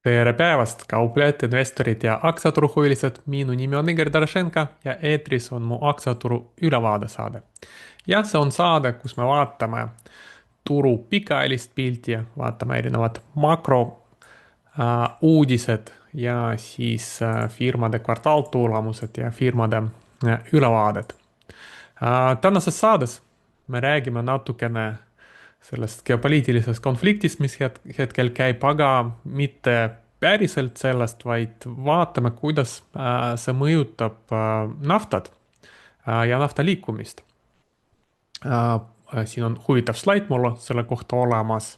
Tere päevast, kauplejad, investorid ja aktsiaturuhuvilised. Minu nimi on Igor Dorošenko ja eetris on mu aktsiaturu ülevaadesaade. Ja see on saade, kus me vaatame turu pikaajalist pilti, vaatame erinevad uudised ja siis firmade kvartaaltulemused ja firmade ülevaadet. Tänases saades me räägime natukene sellest geopoliitilisest konfliktist, mis hetkel käib, aga mitte päriselt sellest, vaid vaatame, kuidas see mõjutab naftat ja nafta liikumist. Siin on huvitav slaid mul selle kohta olemas,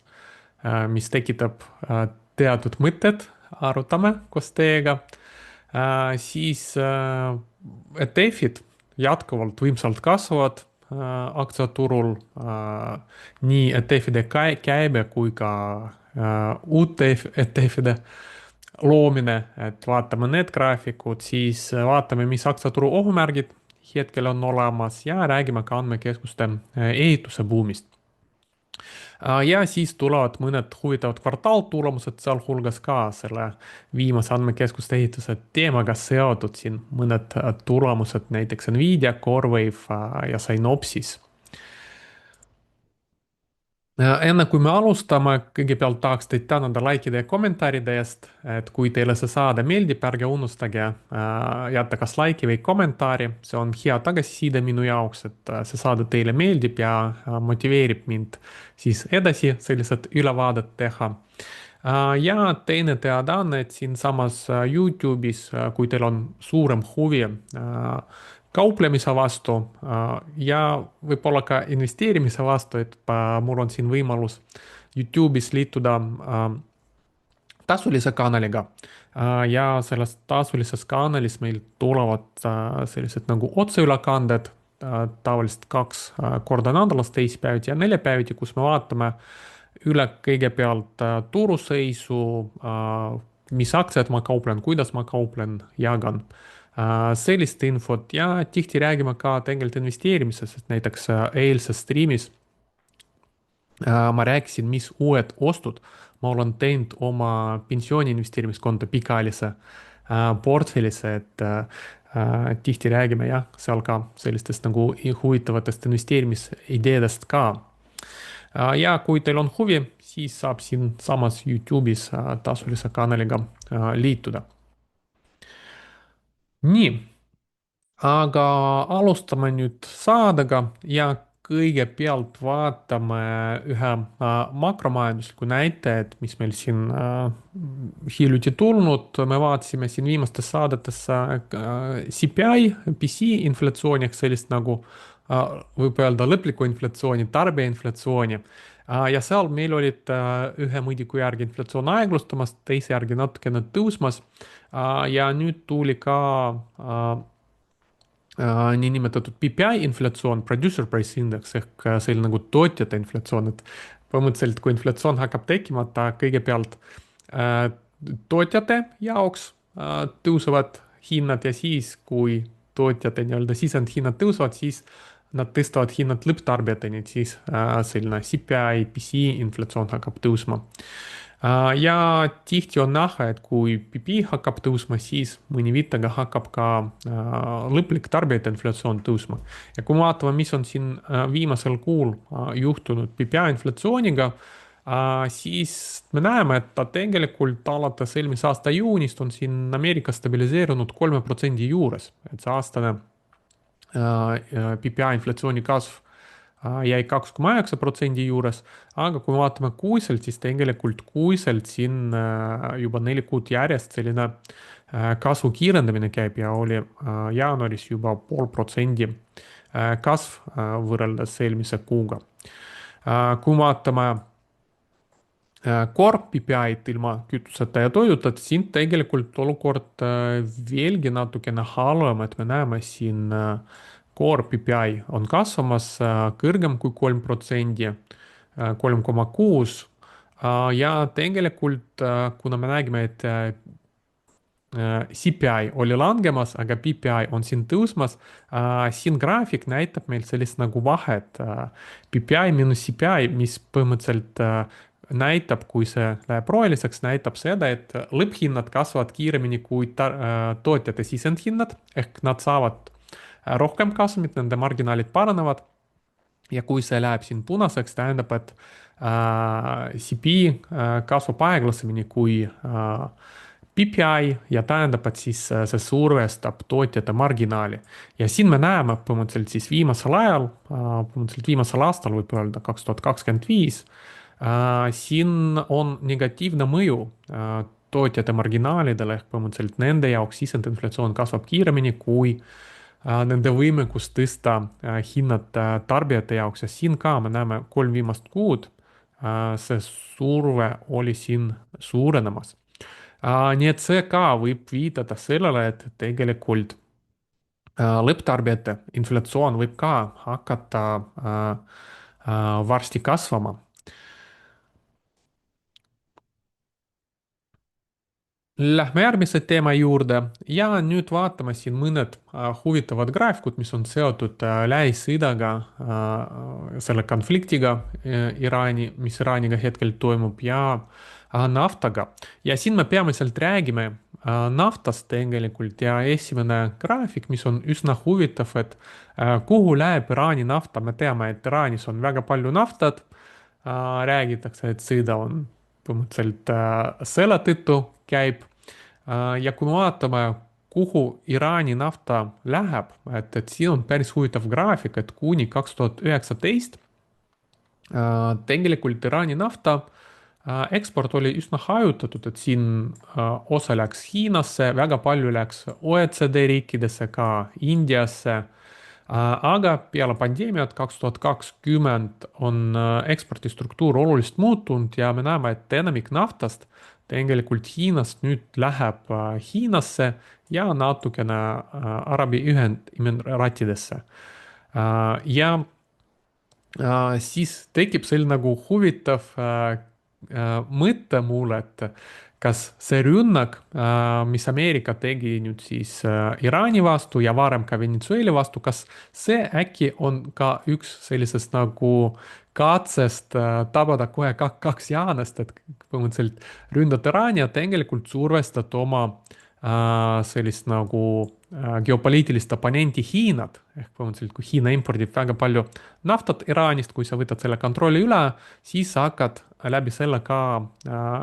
mis tekitab teatud mõtted, arutame koos teiega. Siis ETF-id jätkuvalt võimsalt kasvavad aktsiaturul, nii ETF-ide käibe kui ka uute ETF-ide loomine, et vaatame need graafikud, siis vaatame, mis aktsiaturu ohumärgid hetkel on olemas ja räägime ka andmekeskuste ehituse buumist. Ja siis tulevad mõned huvitavad kvartaaltulemused, sealhulgas ka selle viimase andmekeskuste ehituse teemaga seotud siin mõned tulemused, näiteks Nvidia, Corewave ja Synopsys. Enne kui me alustame, kõigepealt tahaks teid tänada likeide ja kommentaaride eest, et kui teile see saade meeldib, ärge unustage jätta kas like'i või kommentaari, see on hea tagasiside minu jaoks, et see saade teile meeldib ja motiveerib mind siis edasi sellised ülevaadet teha. Ja teine teadaanne, et siinsamas YouTube'is, kui teil on suurem huvi kauplemise vastu ja võib-olla ka investeerimise vastu, et mul on siin võimalus YouTube'is liituda tasulise kanaliga. Ja selles tasulises kanalis meil tulevad sellised nagu otseülekanded, tavaliselt 2 korda nädalas, teisipäeviti ja neljapäeviti, kus me vaatame üle kõigepealt turuseisu, mis aktsiad ma kauplen, kuidas ma kauplen, jagan sellist infot ja tihti räägime ka tegelikult investeerimisest, et näiteks eilses streamis ma rääkisin, mis uued ostud ma olen teinud oma pensiooni investeerimiskonto pikaajalise portfellisse, et tihti räägime jah, seal ka sellistest nagu huvitavatest investeerimisideedest ka. Ja kui teil on huvi, siis saab siin samas YouTube'is tasulise kanaliga liituda. Nii, aga alustame nüüd saadega ja kõigepealt vaatame ühe makromajandusliku näite, et mis meil siin hiljuti tulnud, me vaatasime siin viimastes saadetes CPI, PC inflatsiooni ehk sellist nagu võib öelda lõplikku inflatsiooni, tarbijainflatsiooni. Ja seal meil olid ühe mõõdiku järgi inflatsioon aeglustumas, teise järgi natukene tõusmas. Ja nüüd tuli ka niinimetatud PPI inflatsioon, producer price index ehk selline nagu tootjate inflatsioon, et põhimõtteliselt kui inflatsioon hakkab tekkima, ta kõigepealt tootjate jaoks tõusevad hinnad ja siis, kui tootjate nii-öelda sisendhinnad tõusevad, siis nad tõstavad hinnad lõpptarbijateni, et siis selline CPI, PC inflatsioon hakkab tõusma. Ja tihti on näha, et kui PPI hakkab tõusma, siis mõni viitega hakkab ka lõplik tarbijate inflatsioon tõusma. Ja kui me vaatame, mis on siin viimasel kuul juhtunud PPI inflatsiooniga, siis me näeme, et ta tegelikult alates eelmise aasta juunist on siin Ameerikas stabiliseerunud 3% juures, et see aastane PPI inflatsiooni kasv jäi 2,9% juures, aga kui me vaatame kuiselt, siis tegelikult kuiselt siin juba 4 kuud järjest selline kasvu kiirendamine käib ja oli jaanuaris juba 0,5% kasv võrreldes eelmise kuuga. Kui vaatame core PPI-d ilma kütuseta ja toiduta, siin tegelikult olukord veelgi natukene halvem, et me näeme siin core PPI on kasvamas kõrgem kui 3%, 3,6 ja tegelikult kuna me nägime, et CPI oli langemas, aga PPI on siin tõusmas, siin graafik näitab meil sellist nagu vahet PPI miinus CPI, mis põhimõtteliselt näitab, kui see läheb roheliseks, näitab seda, et lõpphinnad kasvavad kiiremini kui tootjate sisendhinnad ehk nad saavad rohkem kasumit, nende marginaalid paranevad. ja kui see läheb siin punaseks, tähendab, et CP kasvab aeglasemini kui PPI ja tähendab, et siis see survestab tootjate marginaali. ja siin me näeme põhimõtteliselt siis viimasel ajal, põhimõtteliselt viimasel aastal võib öelda 2025, siin on negatiivne mõju tootjate marginaalidele ehk põhimõtteliselt nende jaoks sisendinflatsioon kasvab kiiremini kui nende võimekus tõsta hinnad tarbijate jaoks ja siin ka me näeme 3 viimast kuud, see surve oli siin suurenemas. Nii et see ka võib viidata sellele, et tegelikult lõpptarbijate inflatsioon võib ka hakata varsti kasvama. Lähme järgmise teema juurde ja nüüd vaatame siin mõned huvitavad graafikud, mis on seotud Lähis-Idaga, selle konfliktiga mis Iraaniga hetkel toimub ja naftaga. ja siin me peamiselt räägime naftast tegelikult ja esimene graafik, mis on üsna huvitav, et kuhu läheb Iraani nafta, me teame, et Iraanis on väga palju naftat, räägitakse, et sõda on põhimõtteliselt selle tõttu käib. ja kui me vaatame, kuhu Iraani nafta läheb, et siin on päris huvitav graafik, et kuni 2019 tegelikult Iraani nafta eksport oli üsna hajutatud, et siin osa läks Hiinasse, väga palju läks OECD riikidesse, ka Indiasse. aga peale pandeemiat 2020 on ekspordi struktuur oluliselt muutunud ja me näeme, et enamik naftast tegelikult Hiinast nüüd läheb Hiinasse ja natukene Arabi Ühendemiraatidesse. ja siis tekib selline nagu huvitav mõte mulle, et kas see rünnak, mis Ameerika tegi nüüd siis Iraani vastu ja varem ka Venezuela vastu, kas see äkki on ka üks sellisest nagu katsest tabada kohe kaks jaanest, et põhimõtteliselt ründad Iraani ja tegelikult survestad oma sellist nagu geopoliitilist oponenti Hiinat, ehk põhimõtteliselt kui Hiina impordib väga palju naftat Iraanist, kui sa võtad selle kontrolli üle, siis sa hakkad läbi selle ka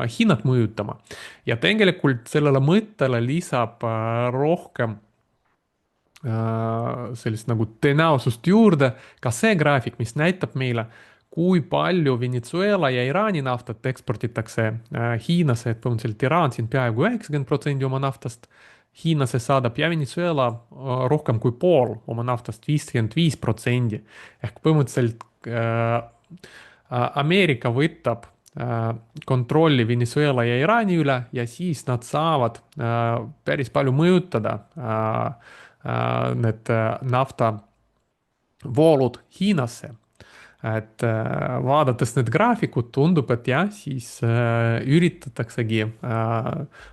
Hiinat mõjutama. ja tegelikult sellele mõttele lisab rohkem sellist nagu tõenäosust juurde ka see graafik, mis näitab meile, kui palju Venezuela ja Iraani naftat eksportitakse Hiinasse, et põhimõtteliselt Iraan siin peaaegu 90% oma naftast Hiinasse saadab ja Venezuela rohkem kui pool oma naftast, 55%. ehk põhimõtteliselt Ameerika võtab kontrolli Venezuela ja Iraani üle ja siis nad saavad päris palju mõjutada need naftavoolud Hiinasse. et vaadates need graafikud, tundub, et jah, siis üritataksegi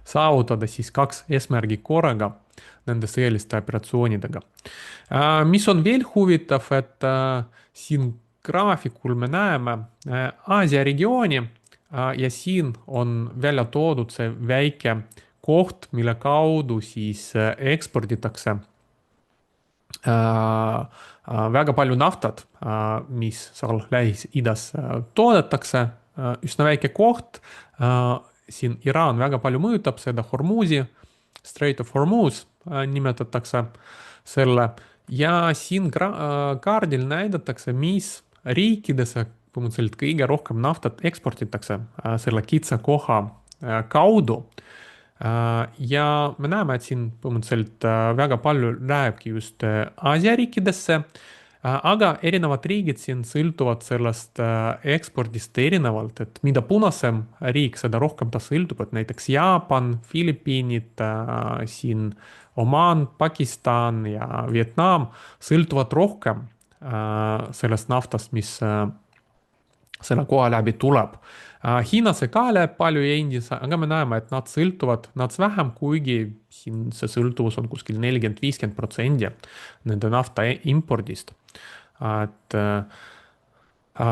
saavutada siis kaks eesmärgi korraga nende sõjaliste operatsioonidega. mis on veel huvitav, et siin graafikul me näeme Aasia regiooni ja siin on välja toodud see väike koht, mille kaudu siis eksporditakse väga palju naftat, mis seal Lähis-Idas toodetakse, üsna väike koht. siin Iraan väga palju mõjutab seda, Hormuzi, Strait of Hormuz nimetatakse selle ja siin kaardil näidatakse, mis riikidesse põhimõtteliselt kõige rohkem naftat eksportitakse selle kitsa koha kaudu. ja me näeme, et siin põhimõtteliselt väga palju lähebki just Aasia riikidesse, aga erinevad riigid siin sõltuvad sellest ekspordist erinevalt, et mida punasem riik, seda rohkem ta sõltub, et näiteks Jaapan, Filipiinid, siin Omaan, Pakistan ja Vietnam sõltuvad rohkem sellest naftast, mis selle koha läbi tuleb. Hiinasse ka läheb palju ja Indiasse, aga me näeme, et nad sõltuvad nats vähem, kuigi siin see sõltuvus on kuskil 40-50% nende nafta impordist. et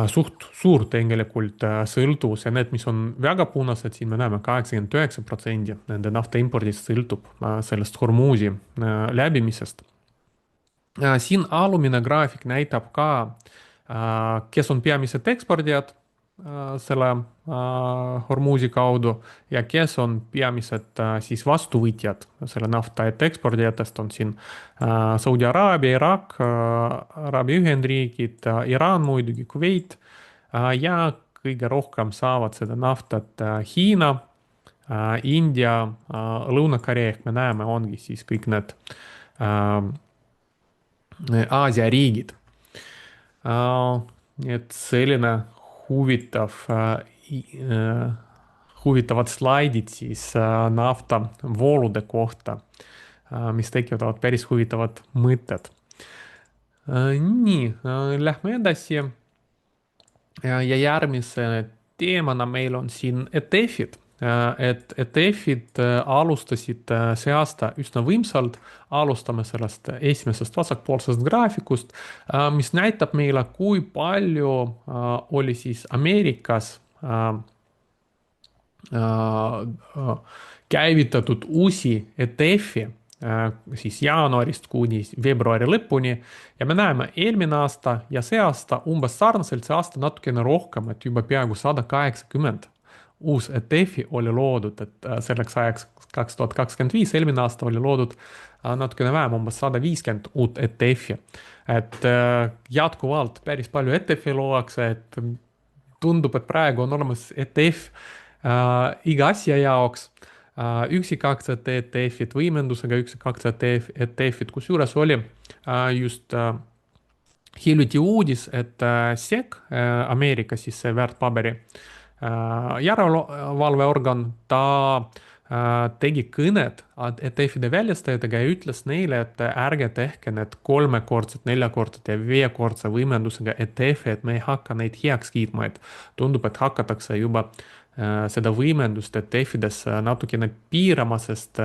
suht suur tegelikult sõltuvus ja need, mis on väga punased, siin me näeme 89% nende nafta impordist sõltub sellest Hormuzi läbimisest. Siin alumine graafik näitab ka, kes on peamised ekspordijad selle Hormuzi kaudu ja kes on peamised siis vastuvõtjad selle nafta, et ekspordijatest on siin Saudi Araabia, Iraak, Araabia Ühendriigid, Iraan muidugi, Kuveit ja kõige rohkem saavad seda naftat Hiina, India, Lõuna-Korea, ehk me näeme, ongi siis kõik need Aasia riigid. Nii et selline huvitav, huvitavad slaidid siis naftavoolude kohta, mis tekitavad päris huvitavad mõtted. Nii, lähme edasi. Ja järgmise teemana meil on siin ETF-id. Et ETF-id alustasid see aasta üsna võimsalt. Alustame sellest esimesest vasakpoolsest graafikust, mis näitab meile, kui palju oli siis Ameerikas käivitatud uusi ETF-i siis jaanuarist kuni veebruari lõpuni ja me näeme eelmine aasta ja see aasta umbes sarnaselt, see aasta natukene rohkem, et juba peaaegu 180 uus ETF-i oli loodud, et selleks ajaks 2025, eelmine aasta oli loodud natukene vähem, umbes 150 uut ETF-i. Et jätkuvalt päris palju ETF-i luuakse, et tundub, et praegu on olemas ETF iga asja jaoks. Üksikaktsiate ETF-id, võimendusega üksikaktsiate ETF-id, kusjuures oli just hiljuti uudis, et SEC, Ameerika siis see väärtpaberi järelevalveorgan, ta tegi kõned ETF-ide väljastajatega ja ütles neile, et ärge tehke need 3-kordsed, 4-kordsed ja 5-kordse võimendusega ETF-i, et me ei hakka neid heaks kiitma, et tundub, et hakatakse juba seda võimendust ETF-ides natukene piirama, sest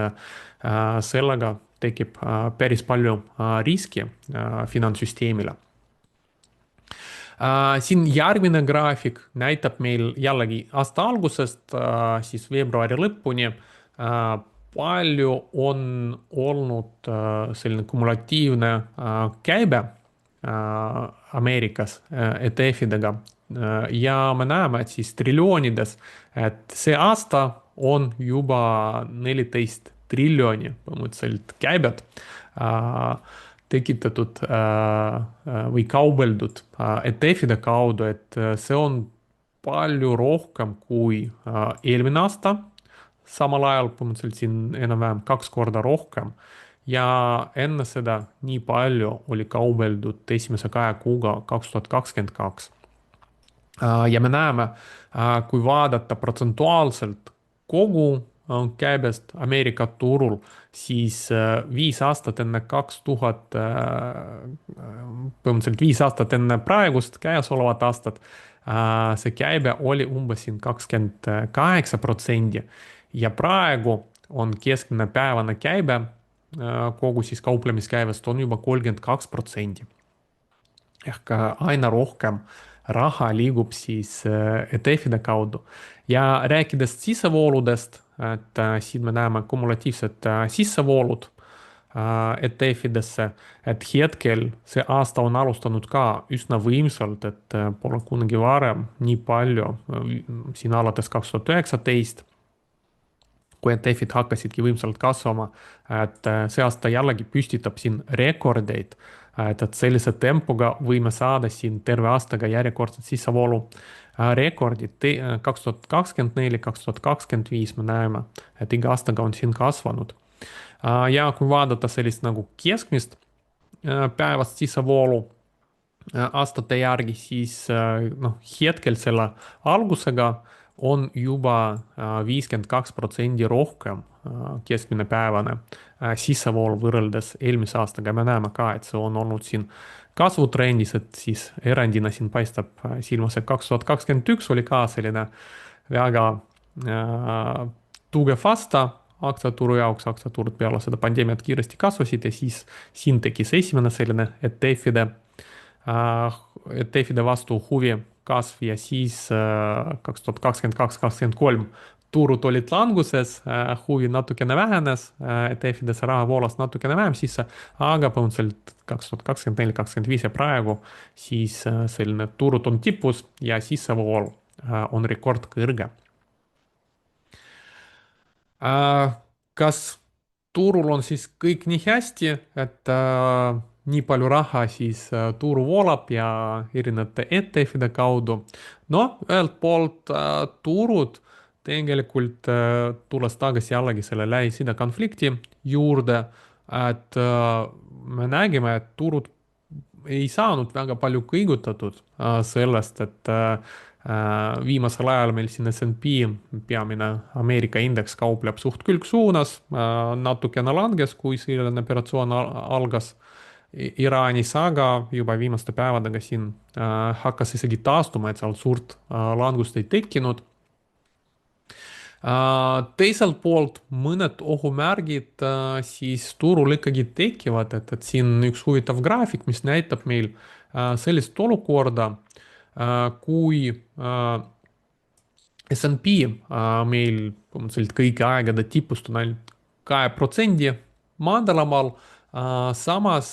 sellega tekib päris palju riski finantssüsteemile. Siin järgmine graafik näitab meil jällegi aasta algusest siis veebruari lõpuni, palju on olnud selline kumulatiivne käibe Ameerikas ETF-idega ja me näeme, et siis triljoonides, et see aasta on juba 14 triljoni põhimõtteliselt käibed tekitatud või kaubeldud ETF-ide kaudu, et see on palju rohkem kui eelmine aasta, samal ajal põhimõtteliselt siin enam-vähem 2 korda rohkem ja enne seda nii palju oli kaubeldud esimese 2 kuuga 2022. Ja me näeme, kui vaadata protsentuaalselt kogu käibest Ameerika turul, siis 5 aastat enne 2000, põhimõtteliselt 5 aastat enne praegust käesolevat aastat, see käibe oli umbes siin 28% ja praegu on keskmine päevane käibe kogu siis kauplemiskäibest on juba 32%. Ehk aina rohkem raha liigub siis ETF-ide kaudu ja rääkides sissevooludest, et siin me näeme kumulatiivsed sissevoolud ETF-idesse, et hetkel see aasta on alustanud ka üsna võimsalt, et pole kunagi varem nii palju, siin alates 2019, kui ETF-id hakkasidki võimsalt kasvama, et see aasta jällegi püstitab siin rekordeid, et sellise tempoga võime saada siin terve aastaga järjekordset sissevoolu rekordid 2024, 2025 me näeme, et iga aastaga on siin kasvanud. Ja kui vaadata sellist nagu keskmist päevast sissevoolu aastate järgi, siis hetkel selle algusega on juba 52% rohkem keskmine päevane sissevool võrreldes eelmise aastaga. Me näeme ka, et see on olnud siin kasvutrendis, et siis erandina siin paistab silmas, et 2021 oli ka selline väga tugev aasta aktsiaturu jaoks, aktsiaturud peale seda pandeemiat kiiresti kasvasid ja siis siin tekkis esimene selline ETF-ide ETF-ide vastu huvi kasv ja siis 2022-2023 turud olid languses, huvi natukene vähenes, ETF-idesse raha voolas natukene vähem sisse, aga põhimõtteliselt 2024-2025 ja praegu siis selline turud on tipus ja sissevool on rekordkõrge. Äh, kas turul on siis kõik nii hästi, et nii palju raha siis turu voolab ja erinevate ETF-ide kaudu? noh, ühelt poolt turud tegelikult tulles tagasi jällegi selle Lähis-Ida konflikti juurde, et me nägime, et turud ei saanud väga palju kõigutatud sellest, et viimasel ajal meil siin S&P peamine Ameerika indeks kaupleb suht külgsuunas, natukene langes, kui selline operatsioon algas Iraanis, aga juba viimaste päevadega siin hakkas isegi taastuma, et seal suurt langust ei tekkinud. Teiselt poolt mõned ohumärgid siis turul ikkagi tekivad, et siin üks huvitav graafik, mis näitab meil sellist olukorda, kui S&P meil põhimõtteliselt kõigi aegade tipust on ainult 2% madalamal, samas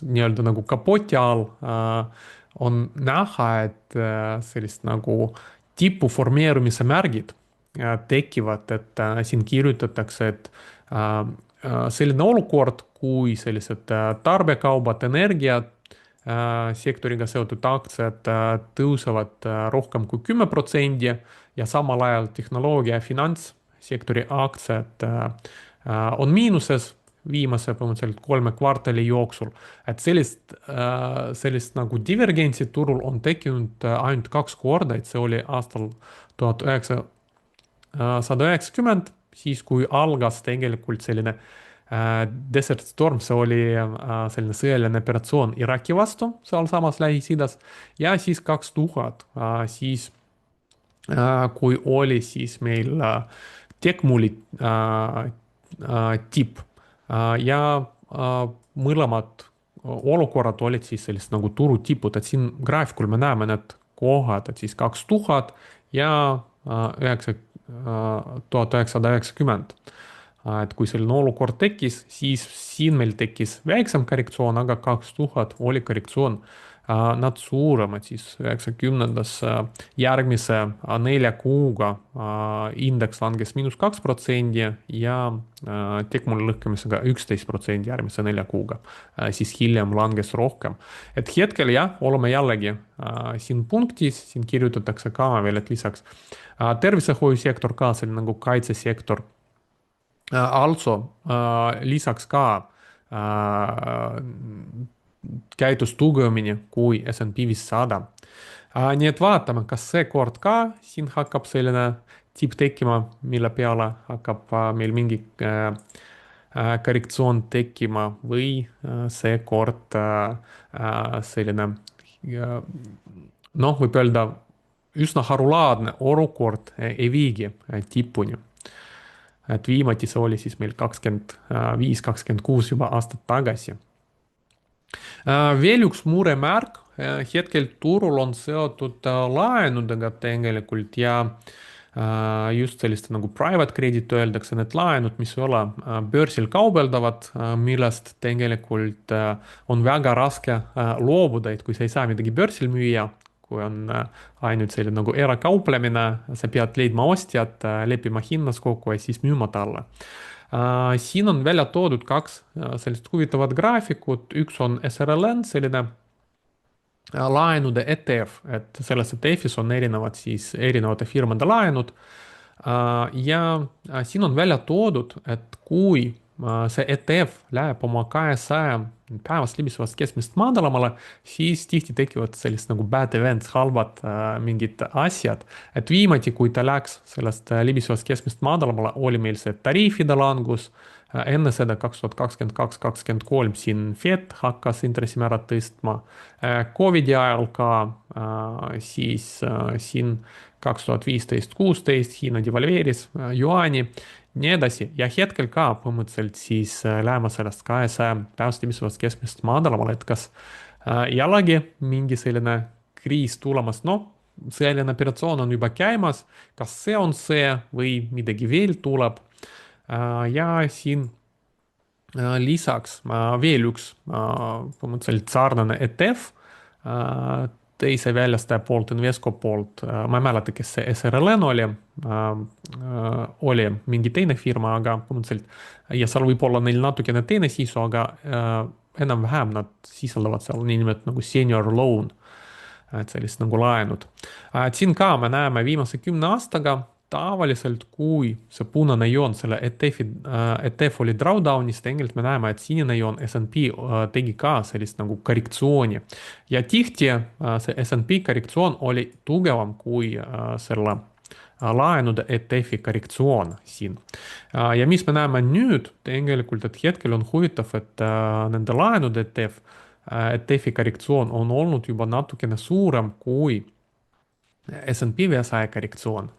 nii-öelda nagu kapoti all on näha, et sellist nagu tipu formeerumise märgid tekivad, et siin kirjutatakse, et selline olukord, kui sellised tarbekaubad, energiat, sektoriga seotud aktsiad tõusevad rohkem kui 10% ja samal ajal tehnoloogia ja finantssektori aktsiad on miinuses viimase põhimõtteliselt 3 kvartali jooksul. et sellist nagu divergentsi turul on tekkinud ainult 2 korda, et see oli aastal 1990, siis kui algas tegelikult selline Desert Storm, see oli selline sõjaline operatsioon Iraki vastu sealsamas Lähis-Idas ja siis 2000, siis kui oli siis meil Tecmuli tipp ja mõlemad olukorrad olid siis sellised nagu turutipud, et siin graafikul me näeme need kohad, et siis 2000 ja 1990. et kui selline olukord tekkis, siis siin meil tekkis väiksem korrektsioon, aga 2000 oli korrektsioon nad suuremad, siis 90-ndas järgmise 4 kuuga indeks langes -2% ja Tecmoli lõhkemisega 11% järgmise 4 kuuga, siis hiljem langes rohkem. et hetkel jah, oleme jällegi siin punktis, siin kirjutatakse ka veel, et lisaks tervishoiusektor ka selline nagu kaitsesektor, also lisaks ka käitus tugevamini kui S&P 500. nii et vaatame, kas seekord ka siin hakkab selline tipp tekkima, mille peale hakkab meil mingi korrektsioon tekkima või seekord selline noh, võib öelda üsna harulaadne olukord ei viigi tipuni. et viimati see oli siis meil 25-26 juba aastat tagasi. veel üks muremärk hetkel turul on seotud laenudega tegelikult ja just selliste nagu private credit öeldakse, need laenud, mis ei ole börsil kaubeldavad, millest tegelikult on väga raske loobuda, et kui sa ei saa midagi börsil müüa, kui on ainult selline nagu erakauplemine, sa pead leidma ostjad, leppima hinnas kokku ja siis müüma talle. siin on välja toodud 2 sellist huvitavat graafikut, üks on SRLN, selline laenude ETF, et selles ETF-is on erinevad siis erinevate firmade laenud. ja siin on välja toodud, et kui see ETF läheb oma 200 päevast libisevast keskmist madalamale, siis tihti tekivad sellised nagu bad events, halvad mingid asjad. et viimati, kui ta läks sellest libisevast keskmist madalamale, oli meil see tariifide langus, enne seda 2022-2023 siin Fed hakkas intressimäärad tõstma, Covidi ajal ka, siis siin 2015-16 Hiina devalveeris juaani, nii edasi ja hetkel ka põhimõtteliselt siis läheme sellest 200 päevast libisevast keskmisest madalamale, et kas Jällegi mingi selline kriis tulemas, noh, selline operatsioon on juba käimas, kas see on see või midagi veel tuleb. Ja siin lisaks veel üks põhimõtteliselt sarnane ETF teise väljastaja poolt, Invesco poolt, ma ei mäleta, kes see SRLN oli, oli mingi teine firma, aga põhimõtteliselt ja seal võib olla neil natukene teine sisu, aga enam-vähem nad sisaldavad seal niinimetatud nagu senior loan, et sellist nagu laenud. Et siin ka me näeme viimase 10 aastaga tavaliselt, kui see punane joon selle ETF oli drawdown'is, tegelikult me näeme, et sinine joon S&P tegi ka sellist nagu korrektsiooni. Ja tihti see S&P korrektsioon oli tugevam kui selle laenude ETF-i korrektsioon siin. Ja mis me näeme nüüd tegelikult, et hetkel on huvitav, et nende laenude ETF-i korrektsioon on olnud juba natukene suurem kui S&P 500 korrektsioon.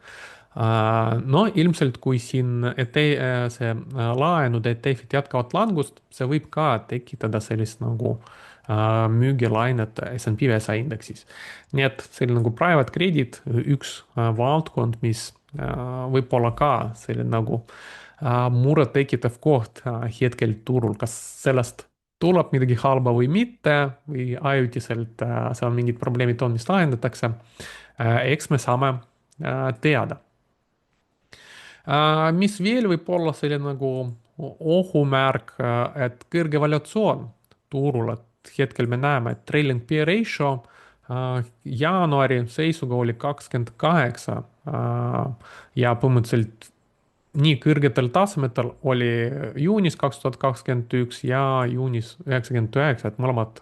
No ilmselt, kui siin see laenude ETF-id jätkavad langust, see võib ka tekitada sellist nagu müügilainet S&P 500 indeksis. Nii et selline nagu private credit, üks valdkond, mis võib-olla ka selline nagu muret tekitav koht hetkel turul, kas sellest tuleb midagi halba või mitte või ajutiselt seal mingid probleemid on, mis lahendatakse. Eks me saame teada. Mis veel võib olla selline nagu ohumärk, et kõrge valuatsioon turul, et hetkel me näeme, et trailing P ratio jaanuari seisuga oli 28 ja põhimõtteliselt nii kõrgetel tasemetel oli juunis 2021 ja juunis 99, et mõlemad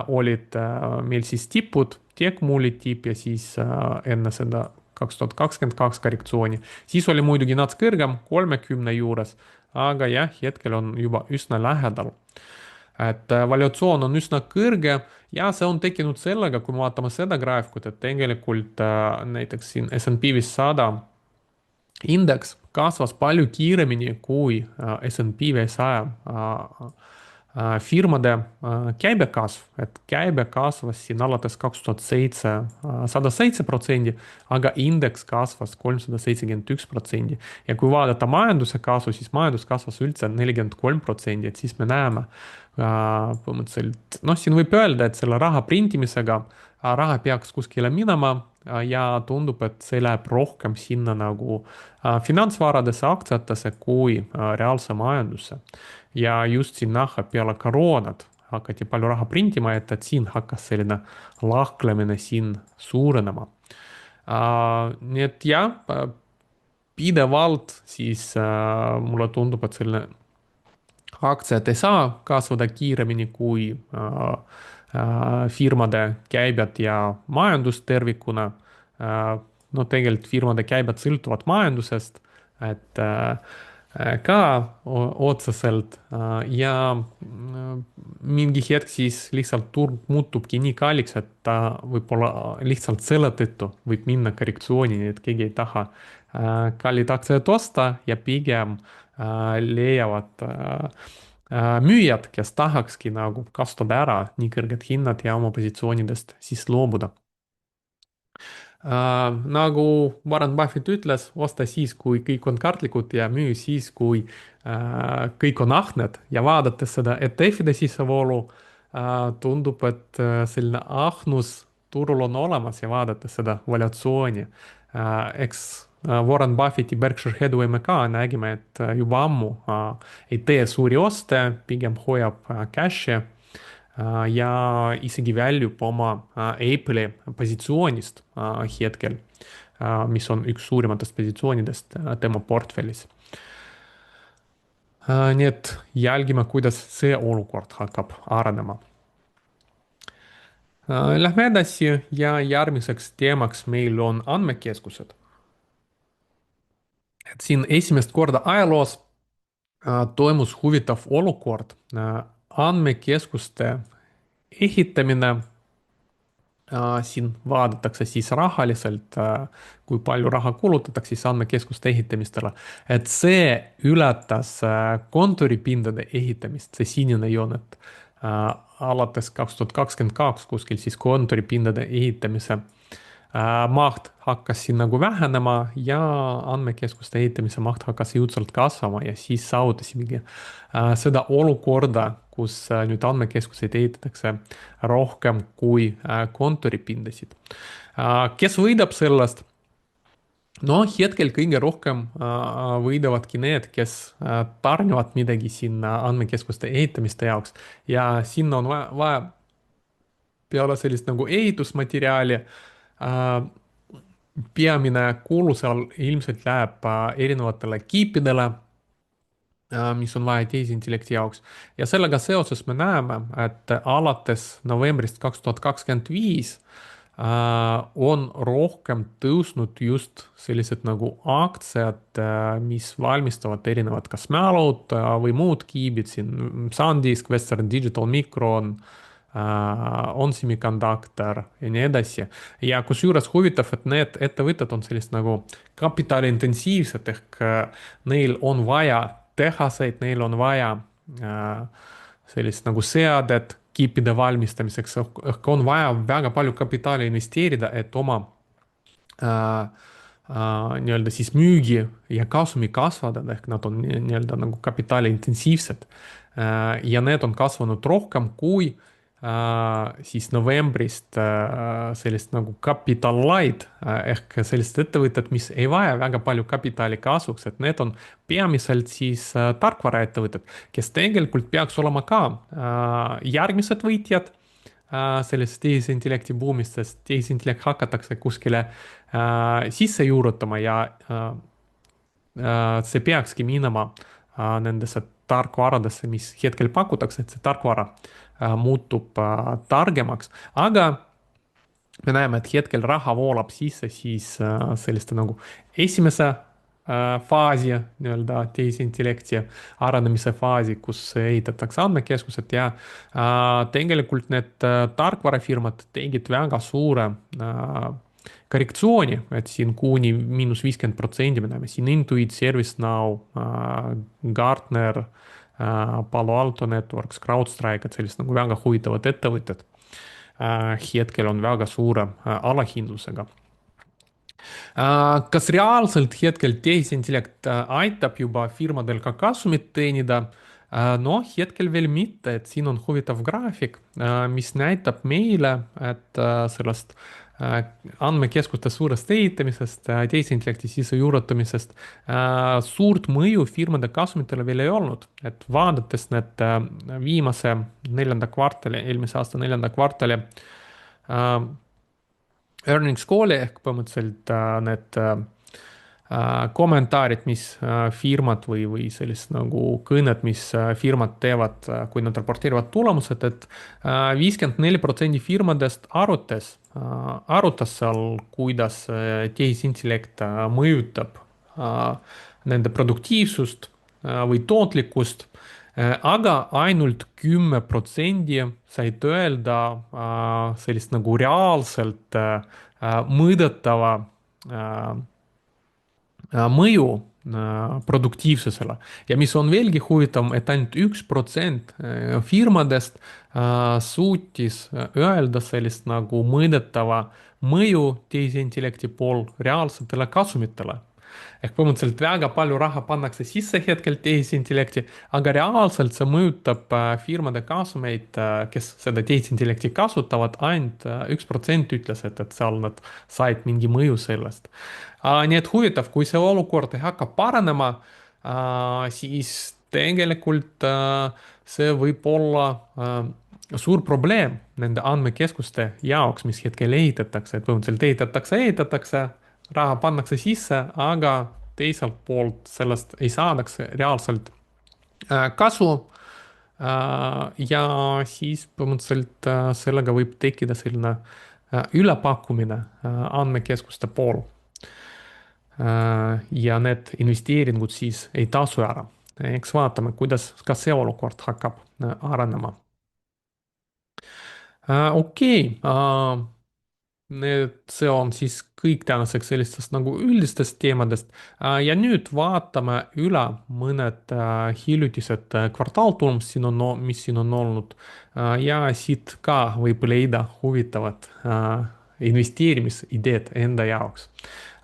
olid meil siis tipud, Tech-Mulli tipp ja siis enne seda 2022 korrektsiooni. Siis oli muidugi nats kõrgem, 30 juures, aga jah, hetkel on juba üsna lähedal. Et valuatsioon on üsna kõrge ja see on tekkinud sellega, kui me vaatame seda graafikut, et tegelikult näiteks siin S&P 500 indeks kasvas palju kiiremini kui S&P 500 firmade käibekasv, et käibe kasvas siin alates 2007 107%, aga indeks kasvas 371%. Ja kui vaadata majanduse kasvu, siis majandus kasvas üldse 43%, et siis me näeme põhimõtteliselt, noh, siin võib öelda, et selle raha printimisega raha peaks kuskile minema ja tundub, et see läheb rohkem sinna nagu finantsvaradesse, aktsiatesse kui reaalse majandusse. Ja just siin näha peale koroonat hakati palju raha printima, et siin hakkas selline lahklemine siin suurenema. Nii et jah, pidevalt siis mulle tundub, et selline aktsiad ei saa kasvada kiiremini kui firmade käibed ja majandus tervikuna. No tegelikult firmade käibed sõltuvad majandusest, et ka otseselt ja mingi hetk siis lihtsalt turg muutubki nii kalliks, et ta võib-olla lihtsalt selle tõttu võib minna korrektsioonini, et keegi ei taha kallid aktsiad osta ja pigem leiavad müüjad, kes tahakski nagu kasutada ära nii kõrged hinnad ja oma positsioonidest siis loobuda. Nagu Warren Buffett ütles, osta siis, kui kõik on kartlikud ja müü siis, kui kõik on ahned ja vaadates seda ETF-ide sissevoolu, tundub, et selline ahnus turul on olemas ja vaadates seda valuatsiooni. Eks Warren Buffetti Berkshire Hathaway me ka nägime, et juba ammu ei tee suuri oste, pigem hoiab cash'i ja isegi väljub oma Apple'i positsioonist hetkel, mis on üks suurimatest positsioonidest tema portfellis. Nii et jälgime, kuidas see olukord hakkab arenema. Lähme edasi ja järgmiseks teemaks meil on andmekeskused. Et siin esimest korda ajaloos toimus huvitav olukord. Andmekeskuste ehitamine, siin vaadatakse siis rahaliselt, kui palju raha kulutatakse siis andmekeskuste ehitamistele, et see ületas kontoripindade ehitamist, see sinine joon, et alates 2022 kuskil siis kontoripindade ehitamise maht hakkas siin nagu vähenema ja andmekeskuste ehitamise maht hakkas jõudsalt kasvama ja siis saavutasimegi seda olukorda, kus nüüd andmekeskuseid ehitatakse rohkem kui kontoripindasid. Kes võidab sellest? No hetkel kõige rohkem võidavadki need, kes tarnivad midagi sinna andmekeskuste ehitamiste jaoks ja sinna on vaja peale sellist nagu ehitusmaterjali peamine kulu seal ilmselt läheb erinevatele kiipidele, mis on vaja tehisintellekti jaoks. Ja sellega seoses me näeme, et alates novembrist 2025 on rohkem tõusnud just sellised nagu aktsiad, mis valmistavad erinevad kas mälud või muud kiibid siin, SanDisk, Western Digital, Micron, on Semiconductor ja nii edasi. Ja kusjuures huvitav, et need ettevõtted on sellist nagu kapitaliintensiivsed ehk neil on vaja tehaseid, neil on vaja sellist nagu seadet kiipide valmistamiseks, ehk on vaja väga palju kapitali investeerida, et oma nii-öelda siis müügi ja kasumi kasvatada, ehk nad on nii-öelda nagu kapitaliintensiivsed. Ja need on kasvanud rohkem kui siis novembrist sellist nagu capital light ehk sellised ettevõtted, mis ei vaja väga palju kapitali kasvuks, et need on peamiselt siis tarkvaraettevõtted, kes tegelikult peaks olema ka järgmised võitjad sellest tehisintellekti buumist, sest tehisintellekt hakatakse kuskile sisse juurutama ja see peakski minema nendesse tarkvaradesse, mis hetkel pakutakse, et see tarkvara muutub targemaks, aga me näeme, et hetkel raha voolab sisse siis selliste nagu esimese faasi nii-öelda tehisintellekti arenemise faasi, kus ehitatakse andmekeskused ja tegelikult need tarkvarafirmad tegid väga suure korrektsiooni, et siin kuni –50% me näeme siin Intuit, ServiceNow, Gartner, Palo Alto Networks, CrowdStrike, et sellised nagu väga huvitavad ettevõtted hetkel on väga suure alahindlusega. Kas reaalselt hetkel tehisintellekt aitab juba firmadel ka kasumit teenida? No hetkel veel mitte, et siin on huvitav graafik, mis näitab meile, et sellest andmekeskuste suurest ehitamisest, tehisintellekti sisse juurutamisest suurt mõju firmade kasumitele veel ei olnud. Et vaadates need viimase neljanda kvartali, eelmise aasta neljanda kvartali earnings call'i ehk põhimõtteliselt need kommentaarid, mis firmad või sellised nagu kõned, mis firmad teevad, kui nad raporteerivad tulemused, et 54% firmadest arutas seal, kuidas tehisintellekt mõjutab nende produktiivsust või tootlikkust, aga ainult 10% said öelda sellist nagu reaalselt mõõdetava mõju produktiivsusele ja mis on veelgi huvitavam, et ainult 1% firmadest suutis öelda sellist nagu mõõdetava mõju tehisintellekti pool reaalsetele kasumitele. Ehk põhimõtteliselt väga palju raha pannakse sisse hetkel tehisintellekti, aga reaalselt see mõjutab firmade kasumeid, kes seda tehisintellekti kasutavad, ainult 1% ütles, et seal nad said mingi mõju sellest. Nii et huvitav, kui see olukord ei hakka paranema, siis tegelikult see võib olla suur probleem nende andmekeskuste jaoks, mis hetkel ehitatakse, et põhimõtteliselt ehitatakse, raha pannakse sisse, aga teiselt poolt sellest ei saadaks reaalselt kasu. Ja siis põhimõtteliselt sellega võib tekkida selline ülepakkumine andmekeskuste pool. Ja need investeeringud siis ei tasu ära. Eks vaatame, kas see olukord hakkab arenema. Okei. see on siis kõik tänaseks sellistest nagu üldistest teemadest. Ja nüüd vaatame üle mõned hiljutised kvartaaltulemused siin on, mis siin on olnud. Ja siit ka võib leida huvitavad investeerimisideed enda jaoks.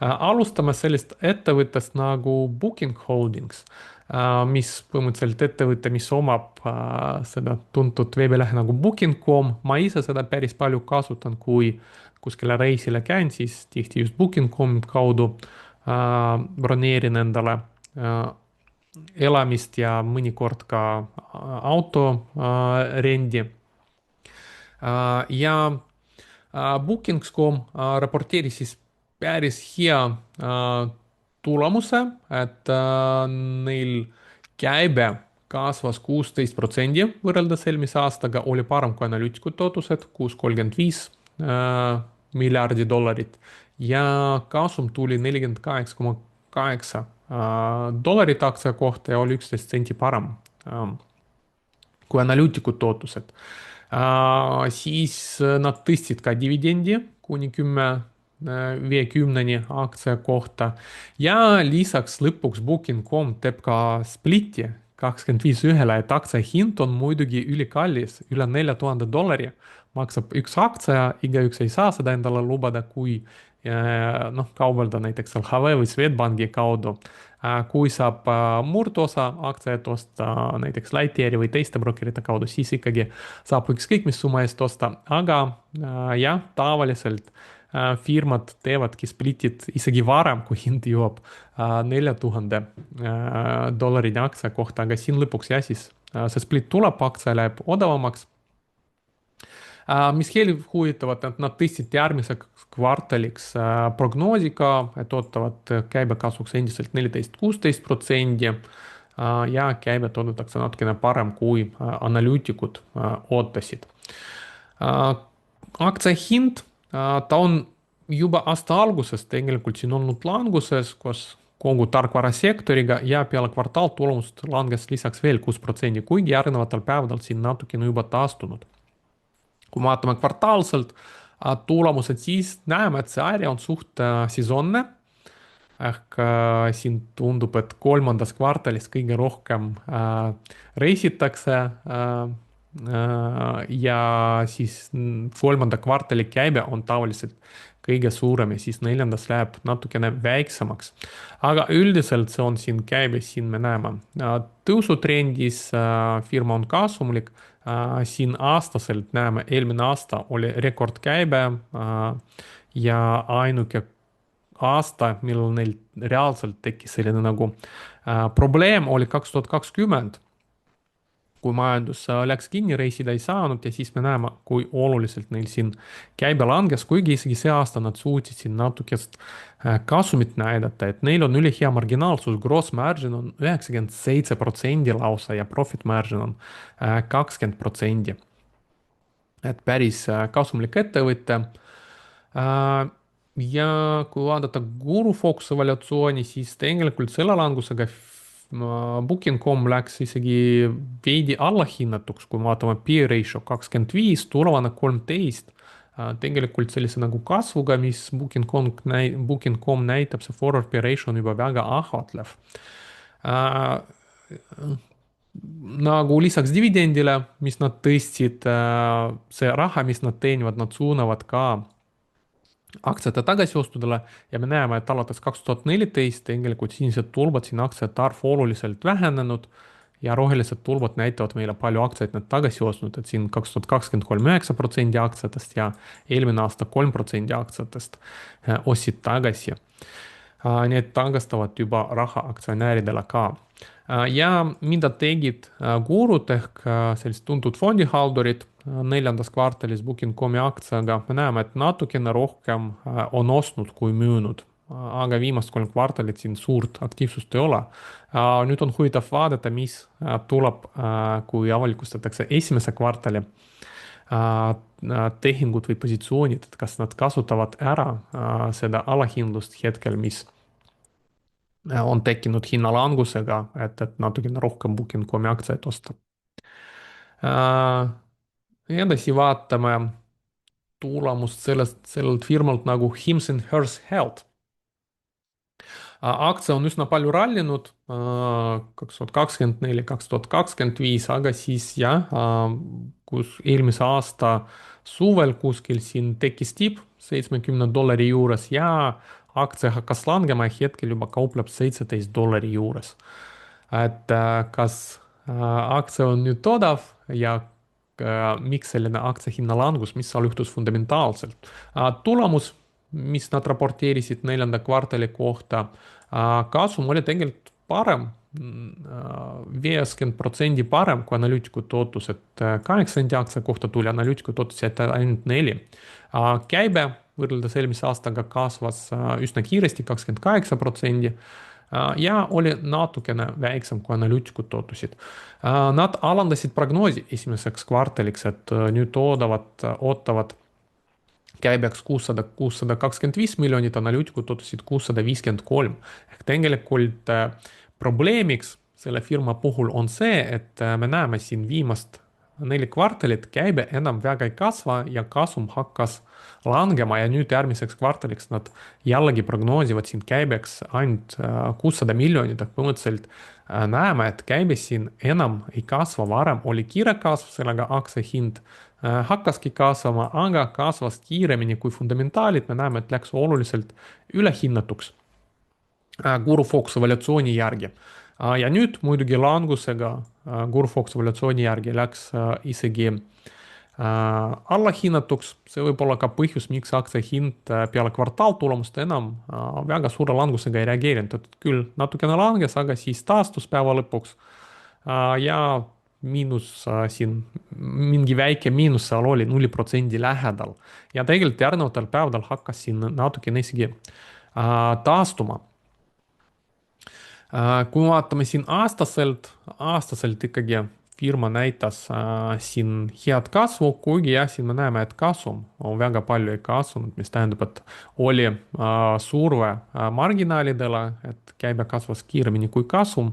Alustame sellist ettevõttest nagu Booking Holdings, mis põhimõtteliselt ettevõte, mis omab seda tuntud veebilehe nagu booking.com. Ma ise seda päris palju kasutan, kui kuskile reisile käin, siis tihti just booking.com kaudu broneerin endale elamist ja mõnikord ka auto rendi. Ja Booking.com raporteeris siis päris hea tulemuse, et neil käibe kasvas 16% võrreldes eelmise aastaga, oli parem kui analüütikute ootused, 6,35 miljardit dollarit ja kasum tuli 48,8 dollarit aktsia kohta ja oli 11 senti parem kui analüütikute ootused. Siis nad tõstsid ka dividendi kuni 10,50-ni aktsia kohta ja lisaks lõpuks Booking.com teeb ka splitti 25 1-le, et aktsia hind on muidugi ülikallis, üle $4000 maksab üks aktsia, igaüks ei saa seda endale lubada, kui noh, kaubelda näiteks LHV või Swedbanki kaudu. Kui saab murdosa aktsiaid osta näiteks Lightyeari või teiste brokerite kaudu, siis ikkagi saab ükskõik mis summa eest osta, aga jah, tavaliselt firmad teevadki splitid isegi varem, kui hind jõuab $4000 aktsia kohta, aga siin lõpuks jah, siis see split tuleb, aktsia läheb odavamaks. Mis veel huvitavad, et nad tõstsid järgmiseks kvartaliks prognoosiga, et ootavad käibekasvuks endiselt 14-16% ja käibet oodatakse natukene parem, kui analüütikud ootasid. Aktsia hind, ta on juba aasta alguses tegelikult siin olnud languses koos kogu tarkvarasektoriga ja peale kvartaaltulemust langes lisaks veel 6%, kuigi järgnevatel päevadel siin natukene juba taastunud. Kui me vaatame kvartaalselt tulemused, siis näeme, et see äri on suht sesoonne. Ehk siin tundub, et kolmandas kvartalis kõige rohkem reisitakse ja siis kolmanda kvartali käibe on tavaliselt kõige suurem ja siis neljandas läheb natukene väiksemaks. Aga üldiselt see on siin käibe, siin me näeme tõusutrendis, firma on kasumlik. Siin aastaselt näeme, eelmine aasta oli rekordkäibe ja ainuke aasta, millal neil reaalselt tekkis selline nagu probleem, oli 2020, kui majandus läks kinni, reisida ei saanud ja siis me näeme, kui oluliselt neil siin käibe langes, kuigi isegi see aasta nad suutsid siin natukest kasumit näidata, et neil on ülihea marginaalsus, gross margin on 97% lausa ja profit margin on 20%. Et päris kasumlik ettevõte. Ja kui vaadata Guru Focus evaluatsiooni, siis tegelikult selle langusega Booking.com läks isegi veidi allahinnatuks, kui me vaatame peer ratio 25, tulevane 13. Tegelikult sellise nagu kasvuga, mis Booking.com näitab, see forward peer ratio on juba väga ahvatlev. Nagu lisaks dividendile, mis nad tõstsid, see raha, mis nad teenivad, nad suunavad ka aktsiate tagasiostudele ja me näeme, et alates 2014 tegelikult sinised tulbad siin aktsiate arv oluliselt vähenenud ja rohelised tulbad näitavad meile palju aktsiaid nad tagasi ostnud, et siin 2023 9% aktsiatest ja eelmine aasta 3% aktsiatest ostsid tagasi. Nii et tagastavad juba raha aktsionäridele ka. Ja mida tegid gurud ehk sellised tuntud fondihaldurid neljandas kvartalis Booking.comi aktsiaga, me näeme, et natukene rohkem on ostnud kui müünud, aga viimast 3 kvartalit siin suurt aktiivsust ei ole. Nüüd on huvitav vaadata, mis tuleb, kui avalikustatakse esimese kvartali tehingud või positsioonid, et kas nad kasutavad ära seda alahindlust hetkel, mis on tekkinud hinnalangusega, et natukene rohkem Booking.comi aktsiaid osta. Edasi vaatame tulemust sellelt firmalt nagu Hims and Hers Health. Aktsia on üsna palju rallinud 2024, 2025, aga siis jah, kus eelmise aasta suvel kuskil siin tekkis tipp $70 juures ja aktsia hakkas langema ja hetkel juba kaupleb $17 juures. Et kas aktsia on nüüd odav ja miks selline aktsia hinna langus, mis seal juhtus fundamentaalselt? Tulemus, mis nad raporteerisid neljanda kvartali kohta, kasum oli tegelikult parem, 50% parem kui analüütikud ootused. 8 sendi aktsia kohta tuli, analüütikud ootasid ainult 4. Käibe võrreldes eelmise aastaga kasvas üsna kiiresti, 28%. Ja oli natukene väiksem kui analüütikud ootusid. Nad alandasid prognoosi esimeseks kvartaliks, et nüüd ootavad käibeks 625 miljonit, analüütikud ootasid 653. Ehk tegelikult probleemiks selle firma puhul on see, et me näeme siin viimast 4 kvartalit, käibe enam väga ei kasva ja kasum hakkas langema ja nüüd järgmiseks kvartaliks nad jällegi prognoosivad siin käibeks ainult 600 miljonit, ehk põhimõtteliselt näeme, et käibe siin enam ei kasva, varem oli kiire kasv, sellega aktsia hind hakkaski kasvama, aga kasvas kiiremini kui fundamentaalid, me näeme, et läks oluliselt ülehinnatuks Guru Fox evaluatsiooni järgi. Ja nüüd muidugi langusega Guru Fox evaluatsiooni järgi läks isegi allahinnatuks, see võib olla ka põhjus, miks aktsia hind peale kvartaaltulemust enam väga suure langusega ei reageerinud, et küll natukene langes, aga siis taastus päeva lõpuks ja miinus siin, mingi väike miinus seal oli 0% lähedal ja tegelikult järgnevatel päevadel hakkas siin natukene isegi taastuma. Kui me vaatame siin aastaselt ikkagi firma näitas siin head kasvu, kuigi jah, siin me näeme, et kasum on väga palju ei kasvanud, mis tähendab, et oli surve marginaalidele, et käibe kasvas kiiremini kui kasum.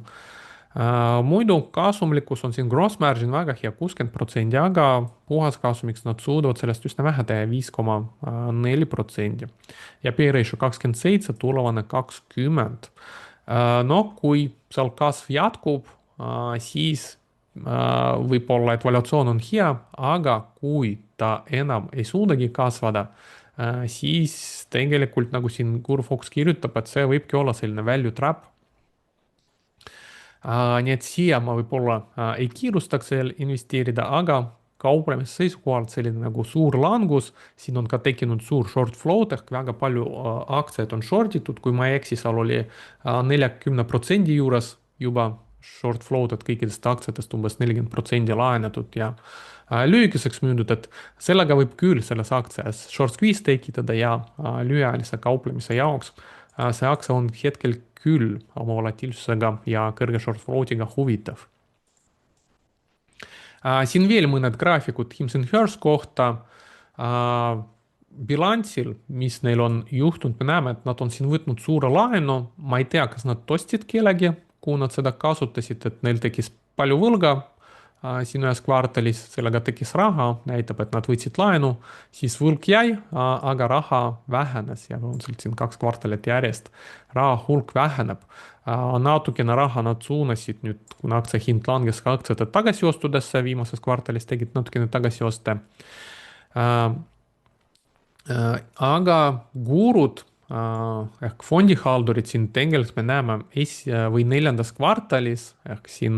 Muidu kasumlikkus on siin gross margin väga hea, 60%, aga puhas kasumiks nad suudavad sellest üsna vähe teha, 5,4%. Ja P-ratio 27, tulevane 20. No kui seal kasv jätkub, siis võib-olla evaluatsioon on hea, aga kui ta enam ei suudagi kasvada, siis tegelikult nagu siin Guru Fox kirjutab, et see võibki olla selline value trap. Nii et siia ma võib-olla ei kiirustaks veel investeerida, aga kauplemise seisukohalt selline nagu suur langus, siin on ka tekkinud suur short float ehk väga palju aktsiaid on short itud, kui ma ei eksi, seal oli 40% juures juba short float, et kõikidest aktsiatest umbes 40% laenatud ja lühikeseks müüdud, et sellega võib küll selles aktsias short squeeze tekitada ja lühiajalise kauplemise jaoks see aktsia on hetkel küll oma volatiilsusega ja kõrge short float'iga huvitav. Siin veel mõned graafikud Hims and Hers kohta. Bilansil, mis neil on juhtunud, me näeme, et nad on siin võtnud suure laenu, ma ei tea, kas nad ostsid kellegi, kui nad seda kasutasid, et neil tekkis palju võlga siin ühes kvartalis, sellega tekkis raha, näitab, et nad võtsid laenu, siis võlg jäi, aga raha vähenes ja on siin 2 kvartalit järjest. Raha hulk väheneb. Natukene raha nad suunasid nüüd, kuna aktsia hind langes ka aktsiate tagasiostudesse, viimases kvartalis tegid natukene tagasioste. Aga gurud ehk fondihaldurid siin tegelikult me näeme või 4. kvartalis ehk siin